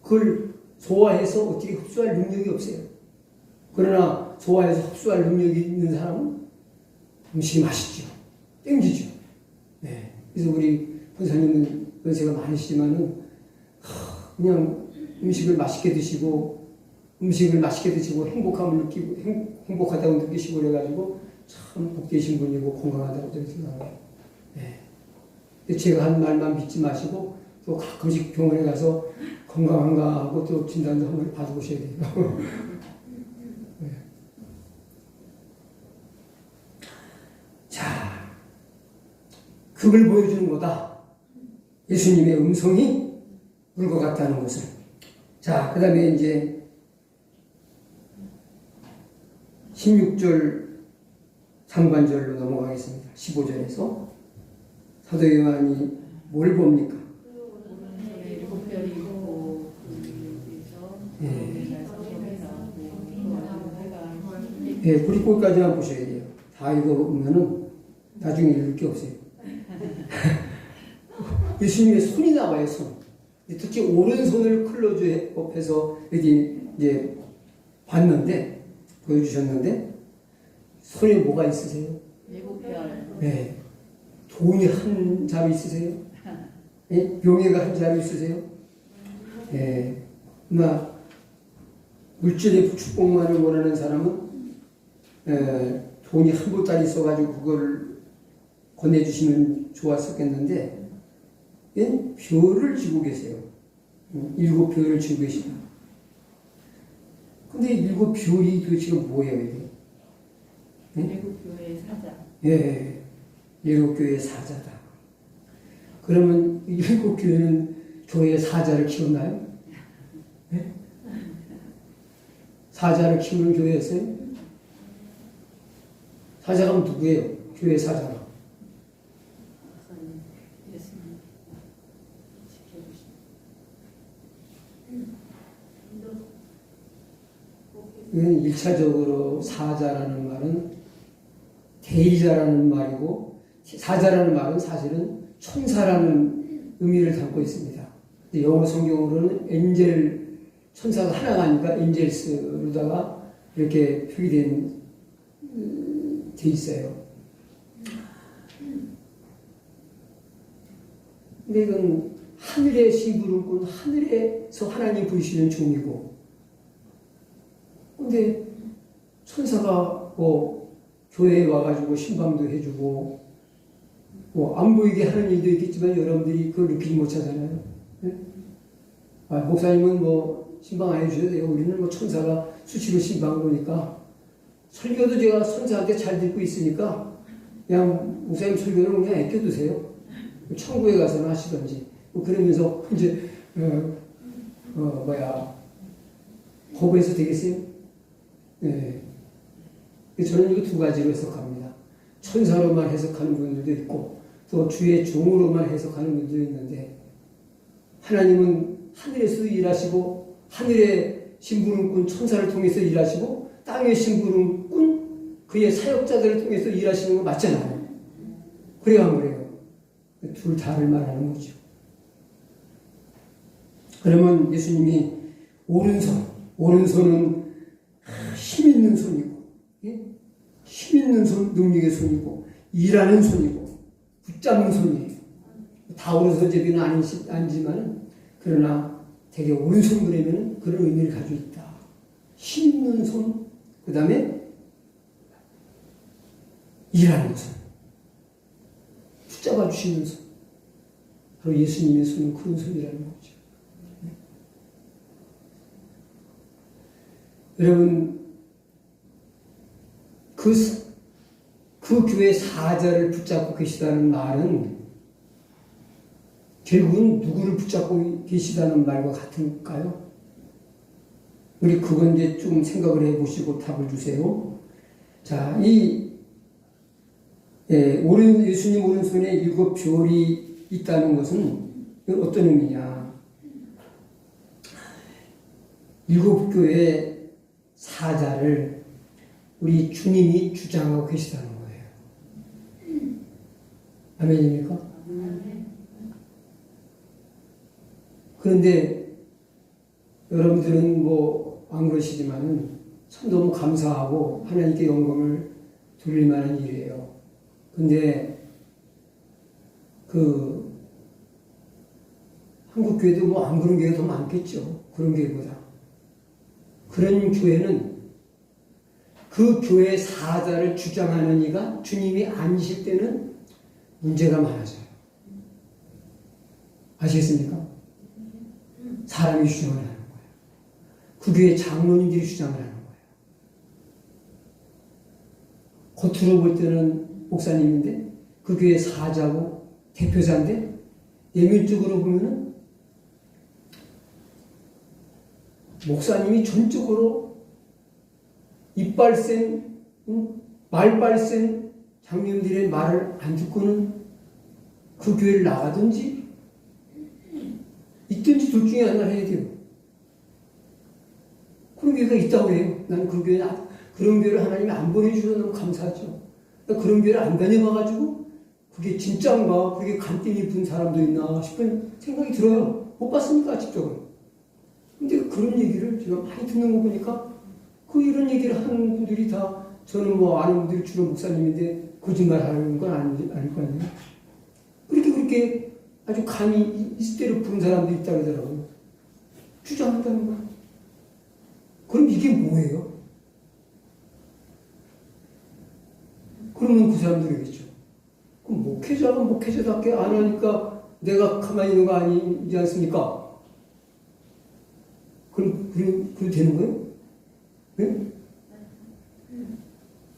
그걸 소화해서 어떻게 흡수할 능력이 없어요. 그러나 소화해서 흡수할 능력이 있는 사람은 음식이 맛있죠. 땡기죠. 네. 그래서 우리 권사님은 연세가 많으시지만은 그냥 음식을 맛있게 드시고 행복함을 느끼고 행복하다고 느끼시고 그래가지고 참 복되신 분이고 건강하다고 저는 생각해요. 네. 제가 한 말만 믿지 마시고 또 가끔씩 병원에 가서 건강한가 하고 또 진단도 한번 받아보셔야 돼요. 네. 자, 그걸 보여주는 거다. 예수님의 음성이 울 것 같다는 것을. 자, 그 다음에 이제 16절 상반절로 넘어가겠습니다. 15절에서 사도 요한이 뭘 봅니까? 예, 구리꼴까지만 보셔야 돼요. 다 읽어보면은 나중에 읽을 게 없어요. 예수님의 손이 나와요, 손. 특히 오른손을 클로즈 업해서 여기 이제 봤는데, 보여주셨는데, 손에 뭐가 있으세요? 네. 돈이 한 자루 있으세요? 예? 명예가 한 자루 있으세요? 예. 그러나 물질의 축복만을 원하는 사람은 돈이 한 보따리 있어가지고 그걸 건네주시면 좋았었겠는데 별을 쥐고 계세요. 7별을 쥐고 계시다. 근데 7별이 도대체 뭐예요, 이게?
7교회의 사자.
예. 7교회의 사자다. 그러면 7교회는 교회의 사자를 키웠나요? 네? 사자를 키우는 교회였어요? 사자가 누구예요? 교회 사자가. 이건 1차적으로 사자라는 말은 대리자라는 말이고 사자라는 말은 사실은 천사라는 의미를 담고 있습니다. 영어 성경으로는 엔젤, 천사가 하나가 아니까 엔젤스로다가 이렇게 표기돼 있어요. 근데 이건 하늘의 신부를 꾼 하늘에서 하나님 부르시는 종이고, 근데 천사가 교회에 와가지고 신방도 해주고 안 보이게 하는 일도 있겠지만 여러분들이 그걸 느끼지 못하잖아요. 네? 목사님은 신방 안 해주셔도 돼요. 우리는 천사가 수시로 신방을 오니까 설교도 제가 천사한테 잘 듣고 있으니까 그냥 목사님 설교는 그냥 아껴두세요. 천국에 가서는 하시던지 뭐 그러면서 이제 거부해서 되겠어요? 네. 저는 이거 두 가지로 해석합니다. 천사로만 해석하는 분들도 있고 또 주의 종으로만 해석하는 분들도 있는데 하나님은 하늘에서 일하시고 하늘의 심부름꾼 천사를 통해서 일하시고 땅의 심부름꾼 그의 사역자들을 통해서 일하시는 거 맞잖아요. 그래야 안 그래요? 둘 다를 말하는 거죠. 그러면 예수님이 오른손은 힘 있는 손이고, 예? 힘 있는 손, 능력의 손이고, 일하는 손이고, 붙잡는 손이에요. 다 오른손 제비는 아니지만, 그러나 되게 오른손 그러면 그런 의미를 가지고 있다. 힘 있는 손, 그 다음에 일하는 손, 붙잡아 주시는 손. 바로 예수님의 손은 그런 손이라는 거죠. 여러분, 그 교회 사자를 붙잡고 계시다는 말은 결국은 누구를 붙잡고 계시다는 말과 같은가요? 우리 그건 이제 좀 생각을 해보시고 답을 주세요. 자, 예수님 오른손에 7 별이 있다는 것은 어떤 의미냐? 7 교회의 사자를 우리 주님이 주장하고 계시다는 거예요. 아멘입니까? 그런데 여러분들은 뭐 안 그러시지만은 참 너무 감사하고 하나님께 영광을 돌릴 만한 일이에요. 근데 한국 교회도 뭐 안 그런 교회가 더 많겠죠. 그런 교회보다. 그런 교회는 그 교회의 사자를 주장하는 이가 주님이 아니실 때는 문제가 많아져요. 아시겠습니까? 사람이 주장을 하는 거예요. 그 교회 장로님들이 주장을 하는 거예요. 겉으로 볼 때는 목사님인데 그 교회 사자고 대표자인데 내면적으로 보면은 목사님이 전적으로 이빨 센, 말빨 센 장로님들의 말을 안 듣고는 그 교회를 나가든지 있든지 둘 중에 하나를 해야 돼요. 그런 교회가 있다고 해요. 나는 그런 교회를 하나님이 안 보내주셔서 너무 감사하죠. 그런 교회를 안 다녀봐가지고 그게 진짜인가, 그게 간땡이 분 사람도 있나 싶은 생각이 들어요. 못 봤으니까 직접은. 근데 그런 얘기를 제가 많이 듣는 거 보니까 이런 얘기를 하는 분들이 다 저는 뭐 아는 분들이 주로 목사님인데 거짓말 하는 건 아닐 거 아니에요. 그렇게 아주 감히 이스대로 부른 사람도 있다 그러더라고요. 주장한다는 거야. 그럼 이게 뭐예요? 그러면 그 사람들이겠죠. 그럼 목회자가 목회자답게 안 하니까 내가 가만히 있는 거 아니지 않습니까? 그럼 되는 거예요? 네?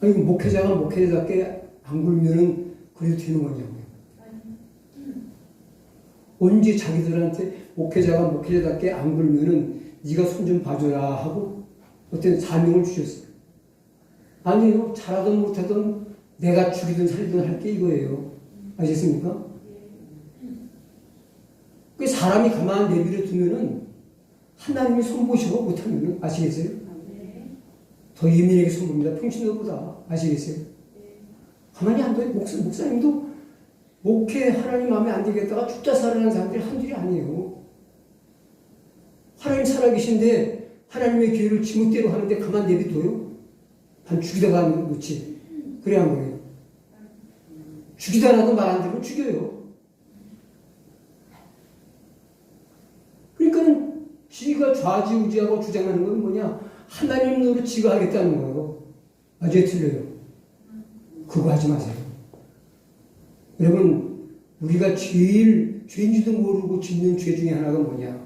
아니, 목회자가 목회자답게 안 굴면은 그래도 되는 거냐고요. 언제 자기들한테 목회자가 목회자답게 안 굴면은 네가 손 좀 봐줘라 하고 어떤 사명을 주셨어요. 아니에요. 잘하든 못하든 내가 죽이든 살리든 할 게 이거예요. 아시겠습니까? 그 사람이 가만히 내버려 두면은 하나님이 손보시고 못하면은 아시겠어요? 더 예민하게 손봅니다. 평신도보다. 아시겠어요? 가만히 안 둬요. 목사님도 목회 하나님 마음에 안 들겠다가 죽자 살아나는 사람들이 한둘이 아니에요. 하나님 살아계신데 하나님의 교회를 지멋대로 하는데 가만 내비둬요? 한 죽이다가 놓지. 그래 안 그래요? 죽이다라도 말 안 들으면 죽여요. 그러니까 지가 좌지우지하고 주장하는 건 뭐냐? 하나님 노릇 지가 하겠다는 거예요. 아주 틀려요. 그거 하지 마세요. 여러분, 우리가 죄인지도 모르고 짓는 죄 중에 하나가 뭐냐?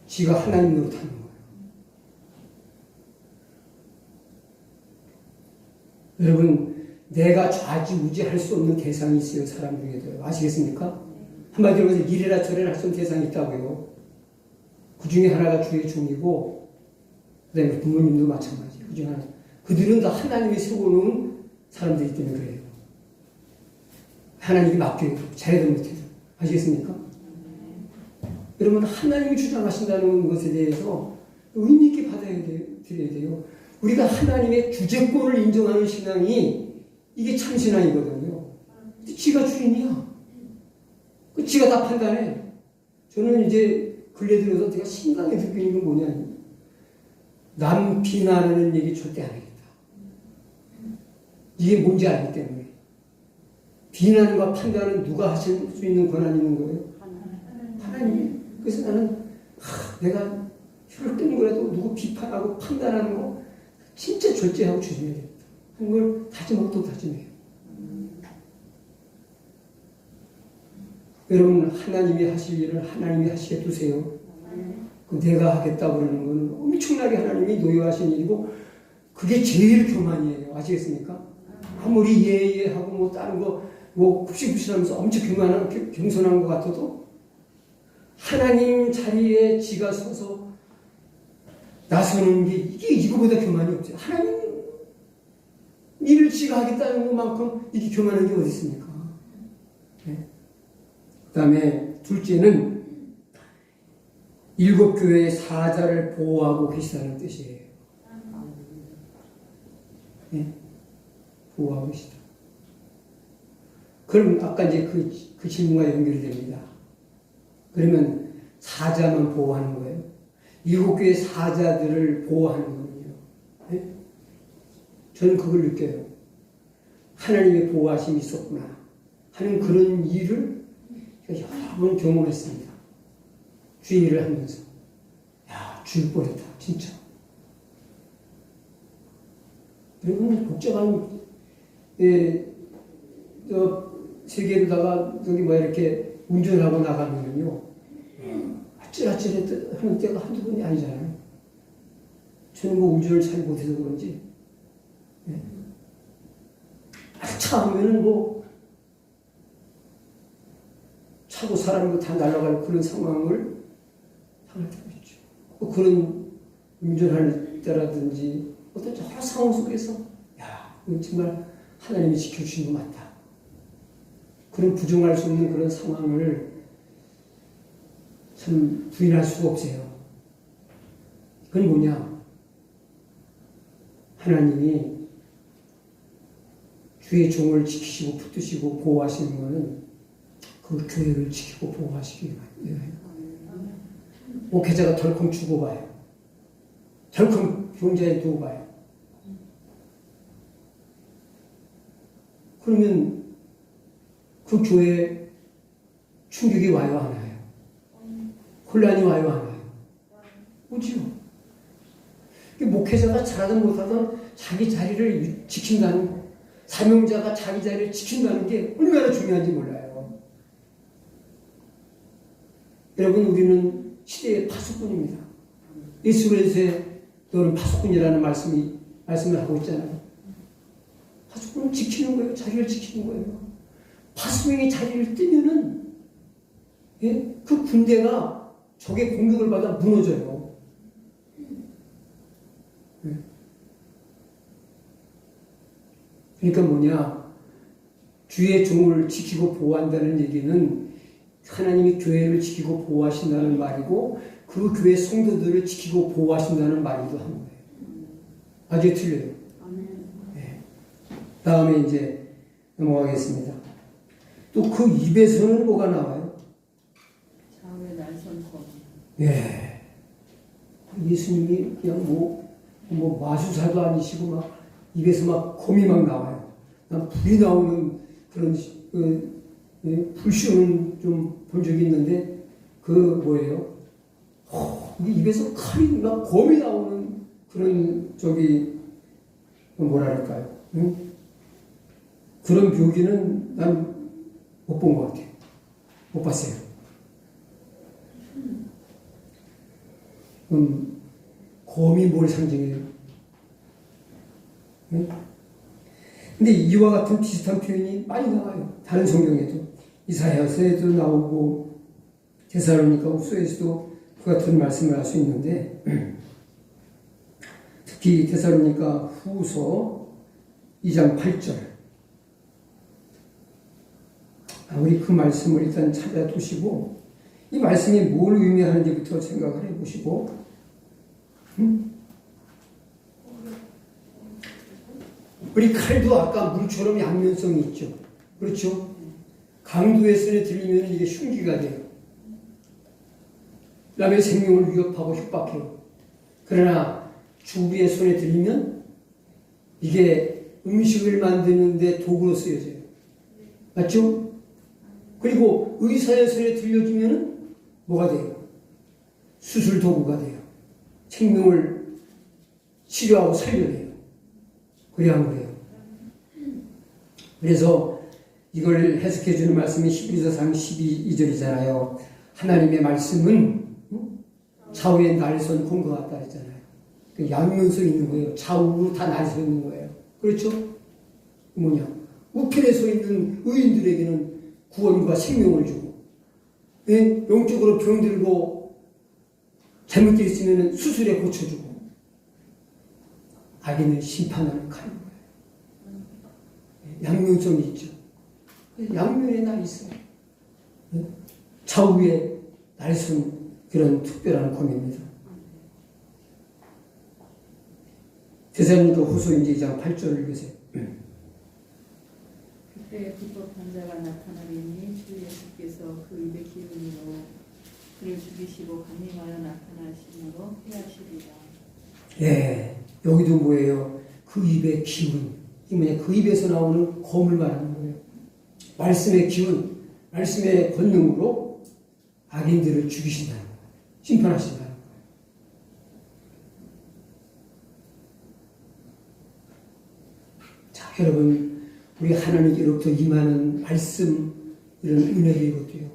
지가 하나님 노릇하는 거예요. 여러분, 내가 좌지우지할 수 없는 대상이 있어요. 사람 중에도. 아시겠습니까? 한마디로 해서 이래라 저래라 할 수 있는 대상이 있다고요. 그 중에 하나가 주의 종이고, 그 다음에 부모님도 마찬가지. 그 중에 하나. 그들은 다 하나님이 세워놓은 사람들이기 때문에 그래요. 하나님이 맡겨요. 잘해도 못해도. 아시겠습니까? 여러분, 하나님이 주장하신다는 것에 대해서 의미있게 드려야 돼요. 우리가 하나님의 주재권을 인정하는 신앙이 이게 참 신앙이거든요. 지가 주인이야. 지가 다 판단해. 저는 이제 근래 들어서 제가 심각하게 느끼는 건 뭐냐. 남 비난하는 얘기 절대 안 하겠다. 이게 뭔지 알기 때문에. 비난과 판단은 누가 하실 수 있는 권한이 있는 거예요? 하나님. 그래서 나는 내가 혀를 끄는 거라도 누구 비판하고 판단하는 거 진짜 절제하고 조심해야 되겠다. 하는 걸 다짐하고 또 다짐해요. 여러분, 하나님이 하실 일을 하나님이 하시게 두세요. 내가 하겠다고 그러는 거는 엄청나게 하나님이 노여하신 일이고, 그게 제일 교만이에요. 아시겠습니까? 아무리 예하고 뭐 다른 거 굽신굽신하면서 엄청 겸손한 것 같아도 하나님 자리에 지가 서서 나서는 게 이거보다 교만이 없죠. 하나님 일을 지가 하겠다는 것만큼 이게 교만한 게 어디 있습니까? 네. 그 다음에 둘째는 7교회의 사자를 보호하고 계시다는 뜻이에요. 네. 보호하고 계시다. 그럼 아까 이제 그 질문과 연결이 됩니다. 그러면 사자만 보호하는 거예요? 7교회 사자들을 보호하는 거군요. 네? 저는 그걸 느껴요. 하나님의 보호하심이 있었구나 하는 그런 일을 여러 번 경험했습니다. 주의를 하면서. 야, 죽을 뻔했다. 진짜. 여러분, 복잡한 세계로다가 여기 이렇게 운전을 하고 나가면요, 아찔아찔 하는 때가 한두 번이 아니잖아요. 저는 운전을 잘 못해서 그런지, 차 하면은 차고 사람도 다 날아갈 그런 상황을 당할 때가 있죠. 그런 운전할 때라든지 어떤 여러 상황 속에서, 야, 정말 하나님이 지켜주신 거 맞다. 그런 부정할 수 없는 그런 상황을 참 부인할 수가 없어요. 그건 뭐냐? 하나님이 주의 종을 지키시고 붙드시고 보호하시는 것은 그 교회를 지키고 보호하시기 위하여. 목회자가 덜컹 죽어봐요. 덜컹 병자에 두고 봐요. 그러면 그 교회에 충격이 와요, 안 와요? 혼란이 와요, 안 와요? 오지요. 목회자가 잘하든 못하든 자기 자리를 지킨다는 거, 사명자가 자기 자리를 지킨다는 게 얼마나 중요한지 몰라요. 여러분, 우리는 시대의 파수꾼입니다. 예수께서 너는 파수꾼이라는 말씀을 하고 있잖아요. 파수꾼은 지키는 거예요. 자리를 지키는 거예요. 파수꾼이 자리를 뜨면은, 그 군대가 적의 공격을 받아 무너져요. 그러니까 뭐냐, 주의 종을 지키고 보호한다는 얘기는 하나님이 교회를 지키고 보호하신다는 말이고, 그 교회 성도들을 지키고 보호하신다는 말이기도 한 거예요. 아주 틀려요. 네. 다음에 이제 넘어가겠습니다. 또 그 입에서는 뭐가 나와요?
좌우의 날선 검.
네. 예수님이 그냥 마술사도 아니시고 막 입에서 막 곰이 막 나와요. 난 불이 나오는 그런 불쇼는 좀 본 적이 있는데, 그 뭐예요? 입에서 칼이 막 곰이 나오는 그런 뭐랄까요? 응? 그런 묘기는 난 못 본 것 같아요. 못 봤어요. 곰이 뭘 상징해요? 응? 근데 이와 같은 비슷한 표현이 많이 나와요. 다른 성경에도. 이사야서에도 나오고 데살로니가 후서에서도 그 같은 말씀을 할 수 있는데 특히 데살로니가 후서 2장 8절 우리 그 말씀을 일단 찾아두시고 이 말씀이 뭘 의미하는지부터 생각을 해보시고 우리 칼도 아까 물처럼 양면성이 있죠. 그렇죠? 강도의 손에 들리면 이게 흉기가 돼요. 남의 생명을 위협하고 협박해요. 그러나 주부의 손에 들리면 이게 음식을 만드는데 도구로 쓰여져요. 맞죠? 그리고 의사의 손에 들려주면 뭐가 돼요? 수술 도구가 돼요. 생명을 치료하고 살려내요. 그래야 그래요. 그래서 이걸 해석해 주는 말씀이 히브리서 12절이잖아요. 하나님의 말씀은 좌우에 날선 곰과 같다 했잖아요. 양면성 있는 거예요. 좌우로 다 날서 있는 거예요. 그렇죠? 뭐냐? 우편에 서 있는 의인들에게는 구원과 생명을 주고, 영적으로 병들고 잘못되어 있으면 수술에 고쳐주고, 악인을 심판하는 칼인 거예요. 양면성이 있죠. 양면에 날 있어요. 좌우에 날선 그런 특별한 검입니다. 데살로니가 후서 이제 2장 8절을 읽으세요.
그때 불법한 자가 나타나리니 주 예수께서 그 입의 기운으로 그를 죽이시고 강림하여 나타나심으로 피하시리라.
예, 여기도 뭐예요? 그 입의 기운. 이게 뭐냐? 그 입에서 나오는 검을 말하는 거예요. 말씀의 기운, 말씀의 권능으로 악인들을 죽이신다는 거예요. 심판하신다는 거예요. 자, 여러분, 우리 하나님께로부터 임하는 말씀, 이런 은혜의 것도요.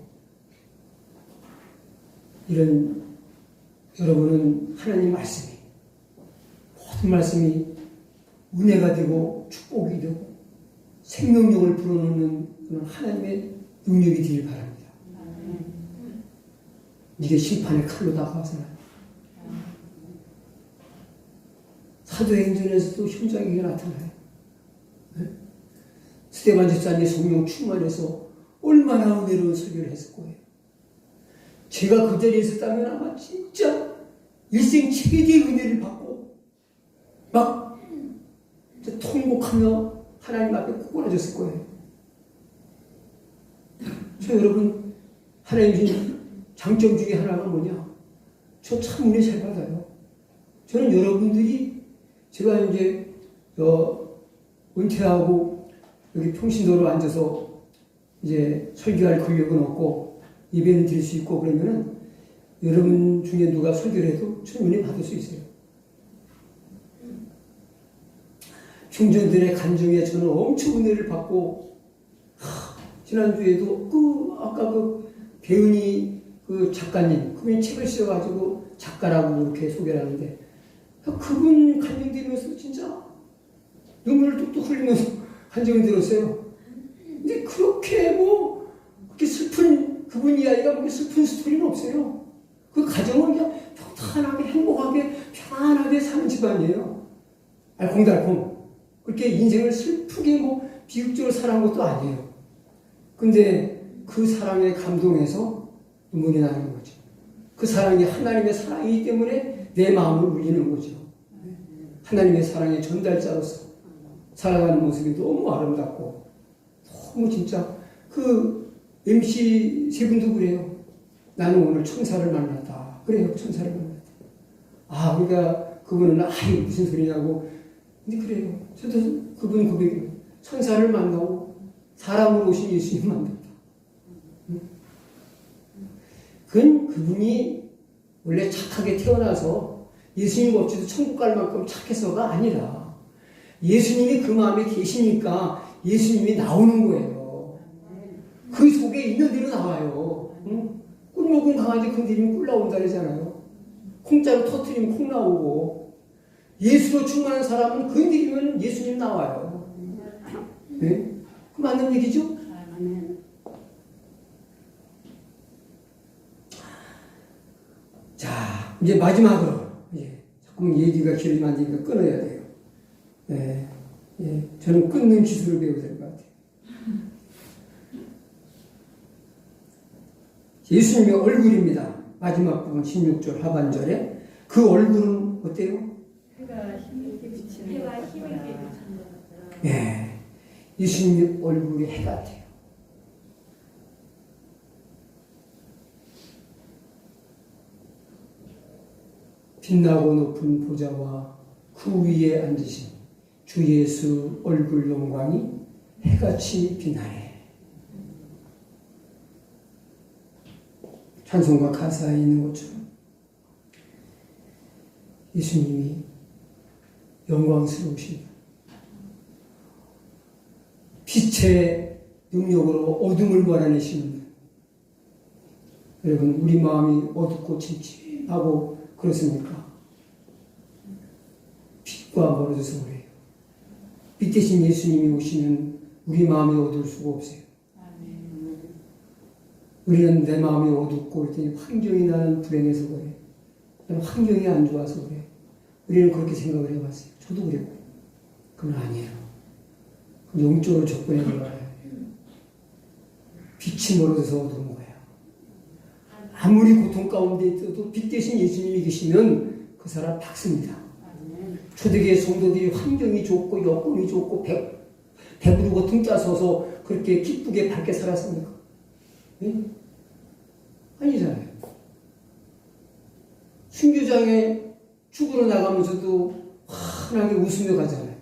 이런, 여러분은 하나님 말씀이, 모든 말씀이 은혜가 되고 축복이 되고 생명력을 불어넣는 그런 하나님의 능력이 되길 바랍니다. 이게 심판의 칼로 다가와서는 사도행전에서도 현장이 나타나요. 스데반 집사님이 성령 충만해서 얼마나 은혜로운 설교를 했을 거예요. 제가 그 자리에 있었다면 아마 진짜 일생 최대의 은혜를 받고 막 통곡하며 하나님 앞에 구걸해졌을 거예요. 저 여러분, 하나님 주신 장점 중에 하나가 뭐냐? 저 참 은혜 잘 받아요. 저는 여러분들이 제가 이제 은퇴하고 여기 평신도로 앉아서 이제 설교할 권력은 없고 예배는 드릴 수 있고 그러면은 여러분 중에 누가 설교를 해도 저는 은혜 받을 수 있어요. 중전들의 간증에 저는 엄청 은혜를 받고, 지난주에도 아까 배은희 작가님, 그분이 책을 쓰셔가지고 작가라고 이렇게 소개를 하는데, 그분 간증 들으면서 진짜 눈물을 뚝뚝 흘리면서 간증을 들었어요. 근데 그렇게 그렇게 슬픈, 그분 이야기가 그렇게 슬픈 스토리는 없어요. 그 가정은 그냥 평탄하게, 행복하게, 편안하게 사는 집안이에요. 알콩달콩. 그렇게 인생을 슬프게 비극적으로 살아온 것도 아니에요. 근데 그 사랑에 감동해서 눈물이 나는 거죠. 그 사랑이 하나님의 사랑이기 때문에 내 마음을 울리는 거죠. 하나님의 사랑의 전달자로서 살아가는 모습이 너무 아름답고, 너무 진짜, MC 세 분도 그래요. 나는 오늘 천사를 만났다. 그래요, 천사를 만났다. 그러니까 그분은, 이게 무슨 소리냐고. 근데 그래요. 저도 그분 고백이에요. 천사를 만나고 사람으로 오신 예수님 만났다. 그분이 원래 착하게 태어나서 예수님 없이도 천국 갈 만큼 착해서가 아니라 예수님이 그 마음에 계시니까 예수님이 나오는 거예요. 그 속에 있는 대로 나와요. 꿀 먹은 강아지 건드리면 꿀 나온다 그러잖아요. 콩자루 터뜨리면 콩 나오고, 예수로 충만한 사람은 건드리면 예수님 나와요. 네? 그 맞는 얘기죠? 이제 마지막으로, 자꾸 얘기가 길어지면 안 되니까 끊어야 돼요. 저는 끊는 기술을 배워야 될 것 같아요. 예수님의 얼굴입니다. 마지막 부분 16절 하반절에 그 얼굴은 어때요?
해가 힘있게 비치는
해가
것
힘있게
같구나.
비친다.
예수님의 얼굴이 해 같아요. 빛나고 높은 보좌와 그 위에 앉으신 주 예수 얼굴 영광이 해같이 빛나네. 찬송가 가사에 있는 것처럼 예수님이 영광스러우신 빛의 능력으로 어둠을 몰아내시는 분. 여러분, 우리 마음이 어둡고 침침하고 그렇습니까? 빛과 멀어져서 그래요. 빛 대신 예수님이 오시면 우리 마음이 어두울 수가 없어요. 우리는 내 마음이 어둡고 그랬더니 환경이 나는 불행해서 그래. 나는 환경이 안 좋아서 그래. 우리는 그렇게 생각을 해봤어요. 저도 그랬고. 그건 아니에요. 영적으로 접근해 들어가야 돼요. 빛이 멀어져서 어두운 거야. 아무리 고통 가운데 있어도 빛 대신 예수님이 계시면 그 사람 박습니다. 초대교회 성도들이 환경이 좋고 여건이 좋고 배부르고 등 짜서서 그렇게 기쁘게 밝게 살았습니까? 네? 아니잖아요. 순교장에 죽으러 나가면서도 환하게 웃으며 가잖아요.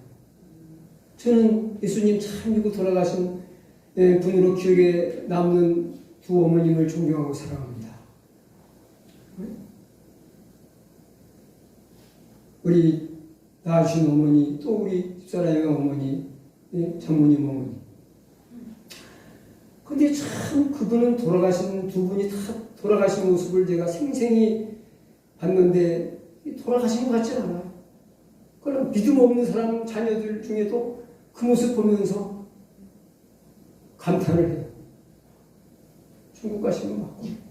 저는 예수님 참 믿고 돌아가신 분으로 기억에 남는 두 어머님을 존경하고 사랑합니다. 우리 낳으신 어머니, 또 우리 집사람의 어머니, 장모님 어머니. 근데 참 그분은 돌아가신, 두 분이 다 돌아가신 모습을 제가 생생히 봤는데 돌아가신 것 같지 않아요. 그럼 믿음 없는 사람, 자녀들 중에도 그 모습 보면서 감탄을 해요. 천국 가시면 맞고.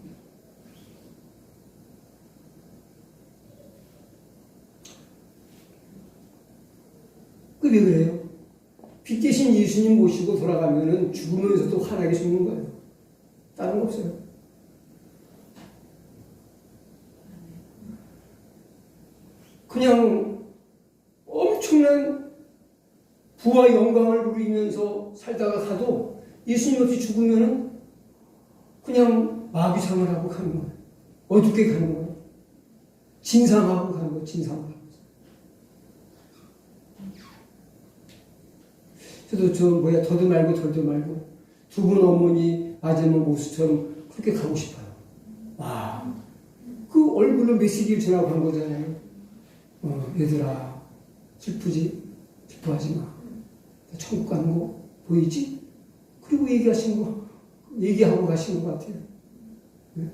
왜 그래요? 빛 대신 예수님 모시고 돌아가면은 죽으면서도 환하게 죽는 거예요. 다른 거 없어요. 그냥 엄청난 부와 영광을 누리면서 살다가 가도 예수님 없이 죽으면은 그냥 마귀상을 하고 가는 거예요. 어둡게 가는 거예요. 진상하고 가는 거예요. 진상하고. 저도 더도 말고 덜도 말고 두 분 어머니 마지막 모습처럼 그렇게 가고 싶어요. 와, 그 얼굴로 메시지를 전하고 간 거잖아요. 얘들아, 슬프지? 기뻐하지 마. 천국 가는 거 보이지? 그리고 얘기하고 가신 것 같아요. 네?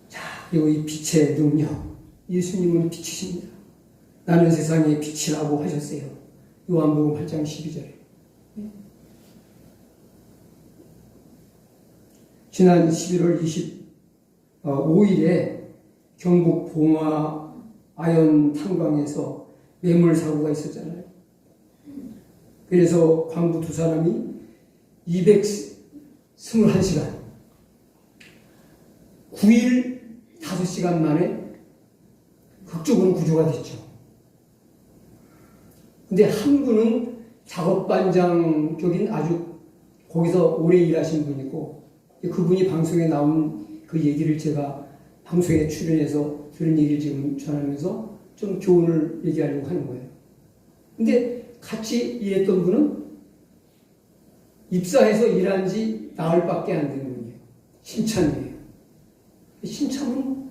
자, 그리고 이 빛의 능력. 예수님은 빛이십니다. 나는 세상의 빛이라고 하셨어요. 요한복음 8장 12절에. 지난 11월 25일에 경북 봉화 아연 탄광에서 매몰 사고가 있었잖아요. 그래서 광부 두 사람이 221시간 9일 5시간 만에 극적으로 구조가 됐죠. 근데 한 분은 작업반장적인 아주 거기서 오래 일하신 분이고, 그분이 방송에 나온 그 얘기를 제가 방송에 출연해서 들은 얘기를 지금 전하면서 좀 교훈을 얘기하려고 하는 거예요. 근데 같이 일했던 분은 입사해서 일한 지 나흘밖에 안 되는 분이에요. 신참이에요. 신참은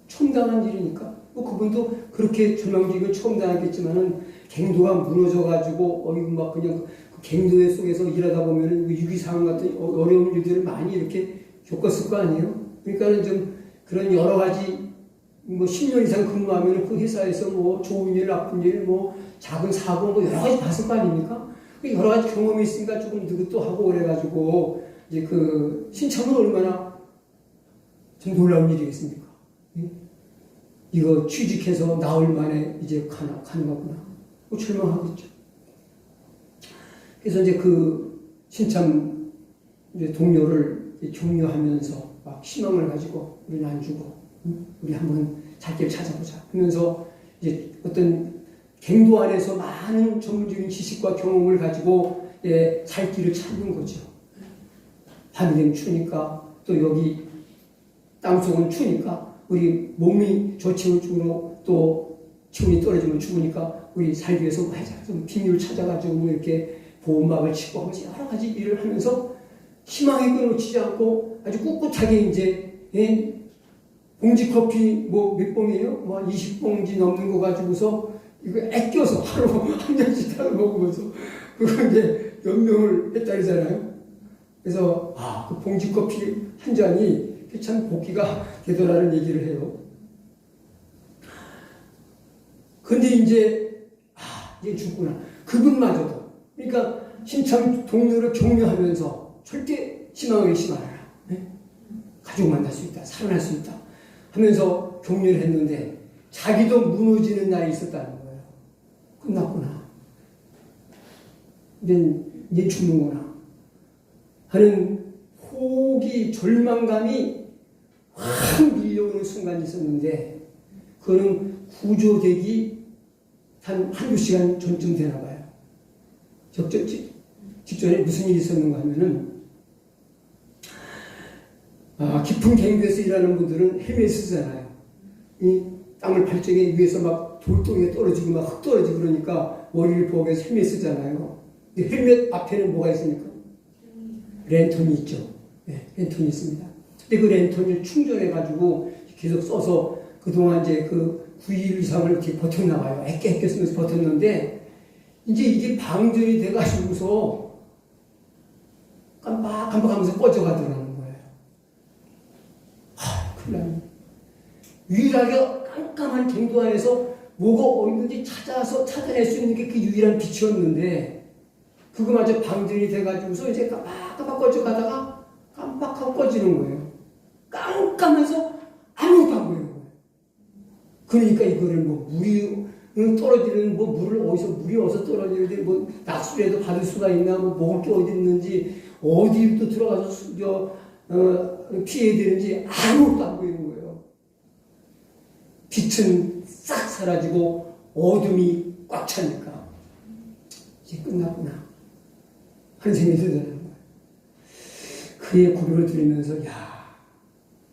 처음 당한 일이니까 그분도 그렇게 절망적인 처음 당했겠지만은 갱도가 무너져가지고 막 그냥 그 갱도 속에서 일하다 보면은 위기상황 같은 어려운 일들을 많이 이렇게 겪었을 거 아니에요. 그러니까는 좀 그런 여러 가지 10년 이상 근무하면은 그 회사에서 좋은 일, 나쁜 일, 작은 사고 여러 가지 봤을 거 아닙니까? 여러 가지 경험이 있으니까 조금 느긋도 하고 그래가지고 이제 그 신참은 얼마나 좀 놀라운 일이겠습니까? 예? 이거 취직해서 나흘 만에 이제 가는 거구나. 절망하겠죠. 그래서 이제 그 신참 이제 동료를 격려하면서 막 희망을 가지고 우리는 안 죽어. 우리 한번 살 길을 찾아보자 하면서 이제 어떤 갱도 안에서 많은 전문적인 지식과 경험을 가지고 살 길을 찾는 거죠. 밤이 되면 추우니까 또 여기 땅속은 추우니까 우리 몸이 저체온 쪽으로 또 체온이 떨어지면 죽으니까 우리 살기 위해서 뭐 하자. 좀 비밀을 찾아가지고 뭐 이렇게 보호막을 치고 하면서 여러 가지 일을 하면서 희망의 끈을 놓치지 않고 아주 꿋꿋하게 이제 봉지 커피 뭐 몇 봉이에요? 뭐 20봉지 넘는 거 가지고서 이거 아껴서 하루 한 잔씩 다 먹으면서 그거 이제 연명을 했다잖아요. 그래서 그 봉지 커피 한 잔이 참 복기가 되더라는 얘기를 해요. 근데 이제 이제 죽구나. 그분마저도 그러니까 신참 동료를 격려하면서 절대 희망을 잃지 말아라. 네? 가족 만날 수 있다. 살아날 수 있다. 하면서 격려를 했는데 자기도 무너지는 날이 있었다는 거예요. 끝났구나. 이제 죽는구나. 하는 포기, 절망감이 확 밀려오는 순간이 있었는데 그거는 구조되기 한두 시간 전쯤 되나 봐요. 직전에 무슨 일이 있었는가 하면은 깊은 갱교에서 일하는 분들은 헬멧 쓰잖아요. 이 땅을 발전에 위에서 막 돌덩이가 떨어지고 막 흙 떨어지고 그러니까 머리를 보호하기 위해서 헬멧 쓰잖아요. 근데 헬멧 앞에는 뭐가 있습니까? 랜턴이 있죠. 네, 랜턴이 있습니다. 근데 그 랜턴을 충전해가지고 계속 써서 그동안 이제 그 9일 이상을 이렇게 버텼나 봐요. 애껴 쓰면서 버텼는데 이제 이게 방전이 돼가지고서 깜빡하면서 꺼져가더라는 거예요. 큰일 났네. 유일하게 깜깜한 갱도 안에서 뭐가 어딨는지 찾아낼 수 있는 게 그 유일한 빛이었는데 그거마저 방전이 돼가지고서 이제 깜빡 꺼져가다가 깜빡하고 꺼지는 거예요. 깜깜해서 아무것도 안 보이는 거예요. 그러니까 이거를 뭐 물이 떨어지는 뭐 물이 어디서 떨어지는지 뭐 낙수라도 받을 수가 있나 뭐 먹을 게 어디 있는지 어디 또 들어가서 피해야 되는지 아무것도 안 보이는 거예요. 빛은 싹 사라지고 어둠이 꽉 차니까 이제 끝났구나 하는 생각이 들더라는 거예요. 그의 고백을 들으면서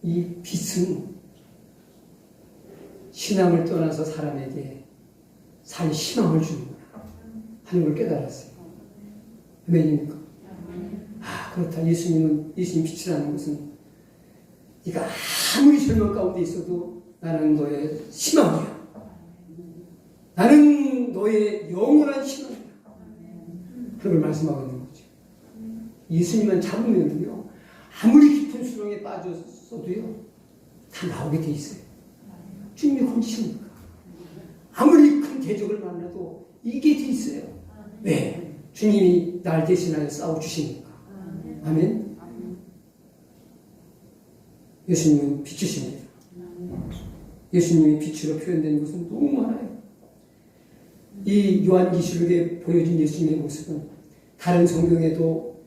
이 빛은 신앙을 떠나서 사람에게 살 희망을 주는구나 하는 걸 깨달았어요. 왜입니까? 그렇다. 예수님 빛이라는 것은 네가 아무리 절망 가운데 있어도 나는 너의 희망이야. 나는 너의 영원한 희망이야. 그런 걸 말씀하고 있는 거죠. 예수님만 잡으면요 아무리 깊은 수렁에 빠졌어도요 다 나오게 돼 있어요. 주님이 건지십니까? 아무리 큰 대적을 만나도 이게 돼 있어요. 왜? 주님이 날 대신하여 싸워주시니까. 아멘. 예수님은 빛이십니다. 예수님이 빛으로 표현된 것은 너무 많아요. 이 요한계시록에 보여진 예수님의 모습은 다른 성경에도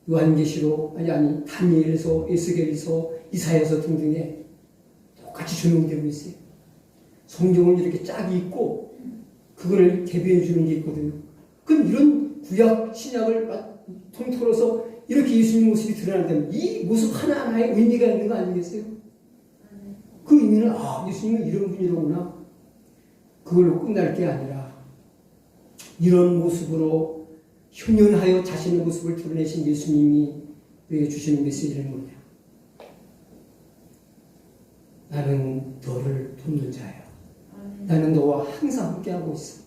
요한계시록 아니 다니엘서, 에스겔서, 이사야서 등등에 똑같이 조명되고 있어요. 성경은 이렇게 짝이 있고 그거를 개비해 주는 게 있거든요. 그럼 이런 구약 신약을 통틀어서 이렇게 예수님 모습이 드러난다면 이 모습 하나하나에 의미가 있는 거 아니겠어요? 그 의미는 예수님은 이런 분이로구나. 그걸로 끝날 게 아니라 이런 모습으로 현현하여 자신의 모습을 드러내신 예수님이 우리에게 주시는 메시지는 뭐냐? 나는 너를 돕는 자야. 나는 너와 항상 함께하고 있어.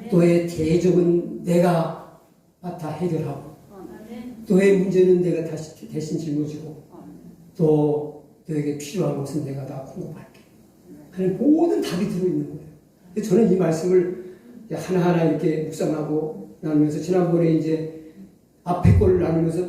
너의 대적은 내가 맡아 해결하고 너의 문제는 내가 대신 짊어지고 또 너에게 필요한 것은 내가 다 공급할게 하는 모든 답이 들어있는 거예요. 저는 이 말씀을 하나하나 이렇게 묵상하고 나누면서 지난번에 이제 앞에 거를 나누면서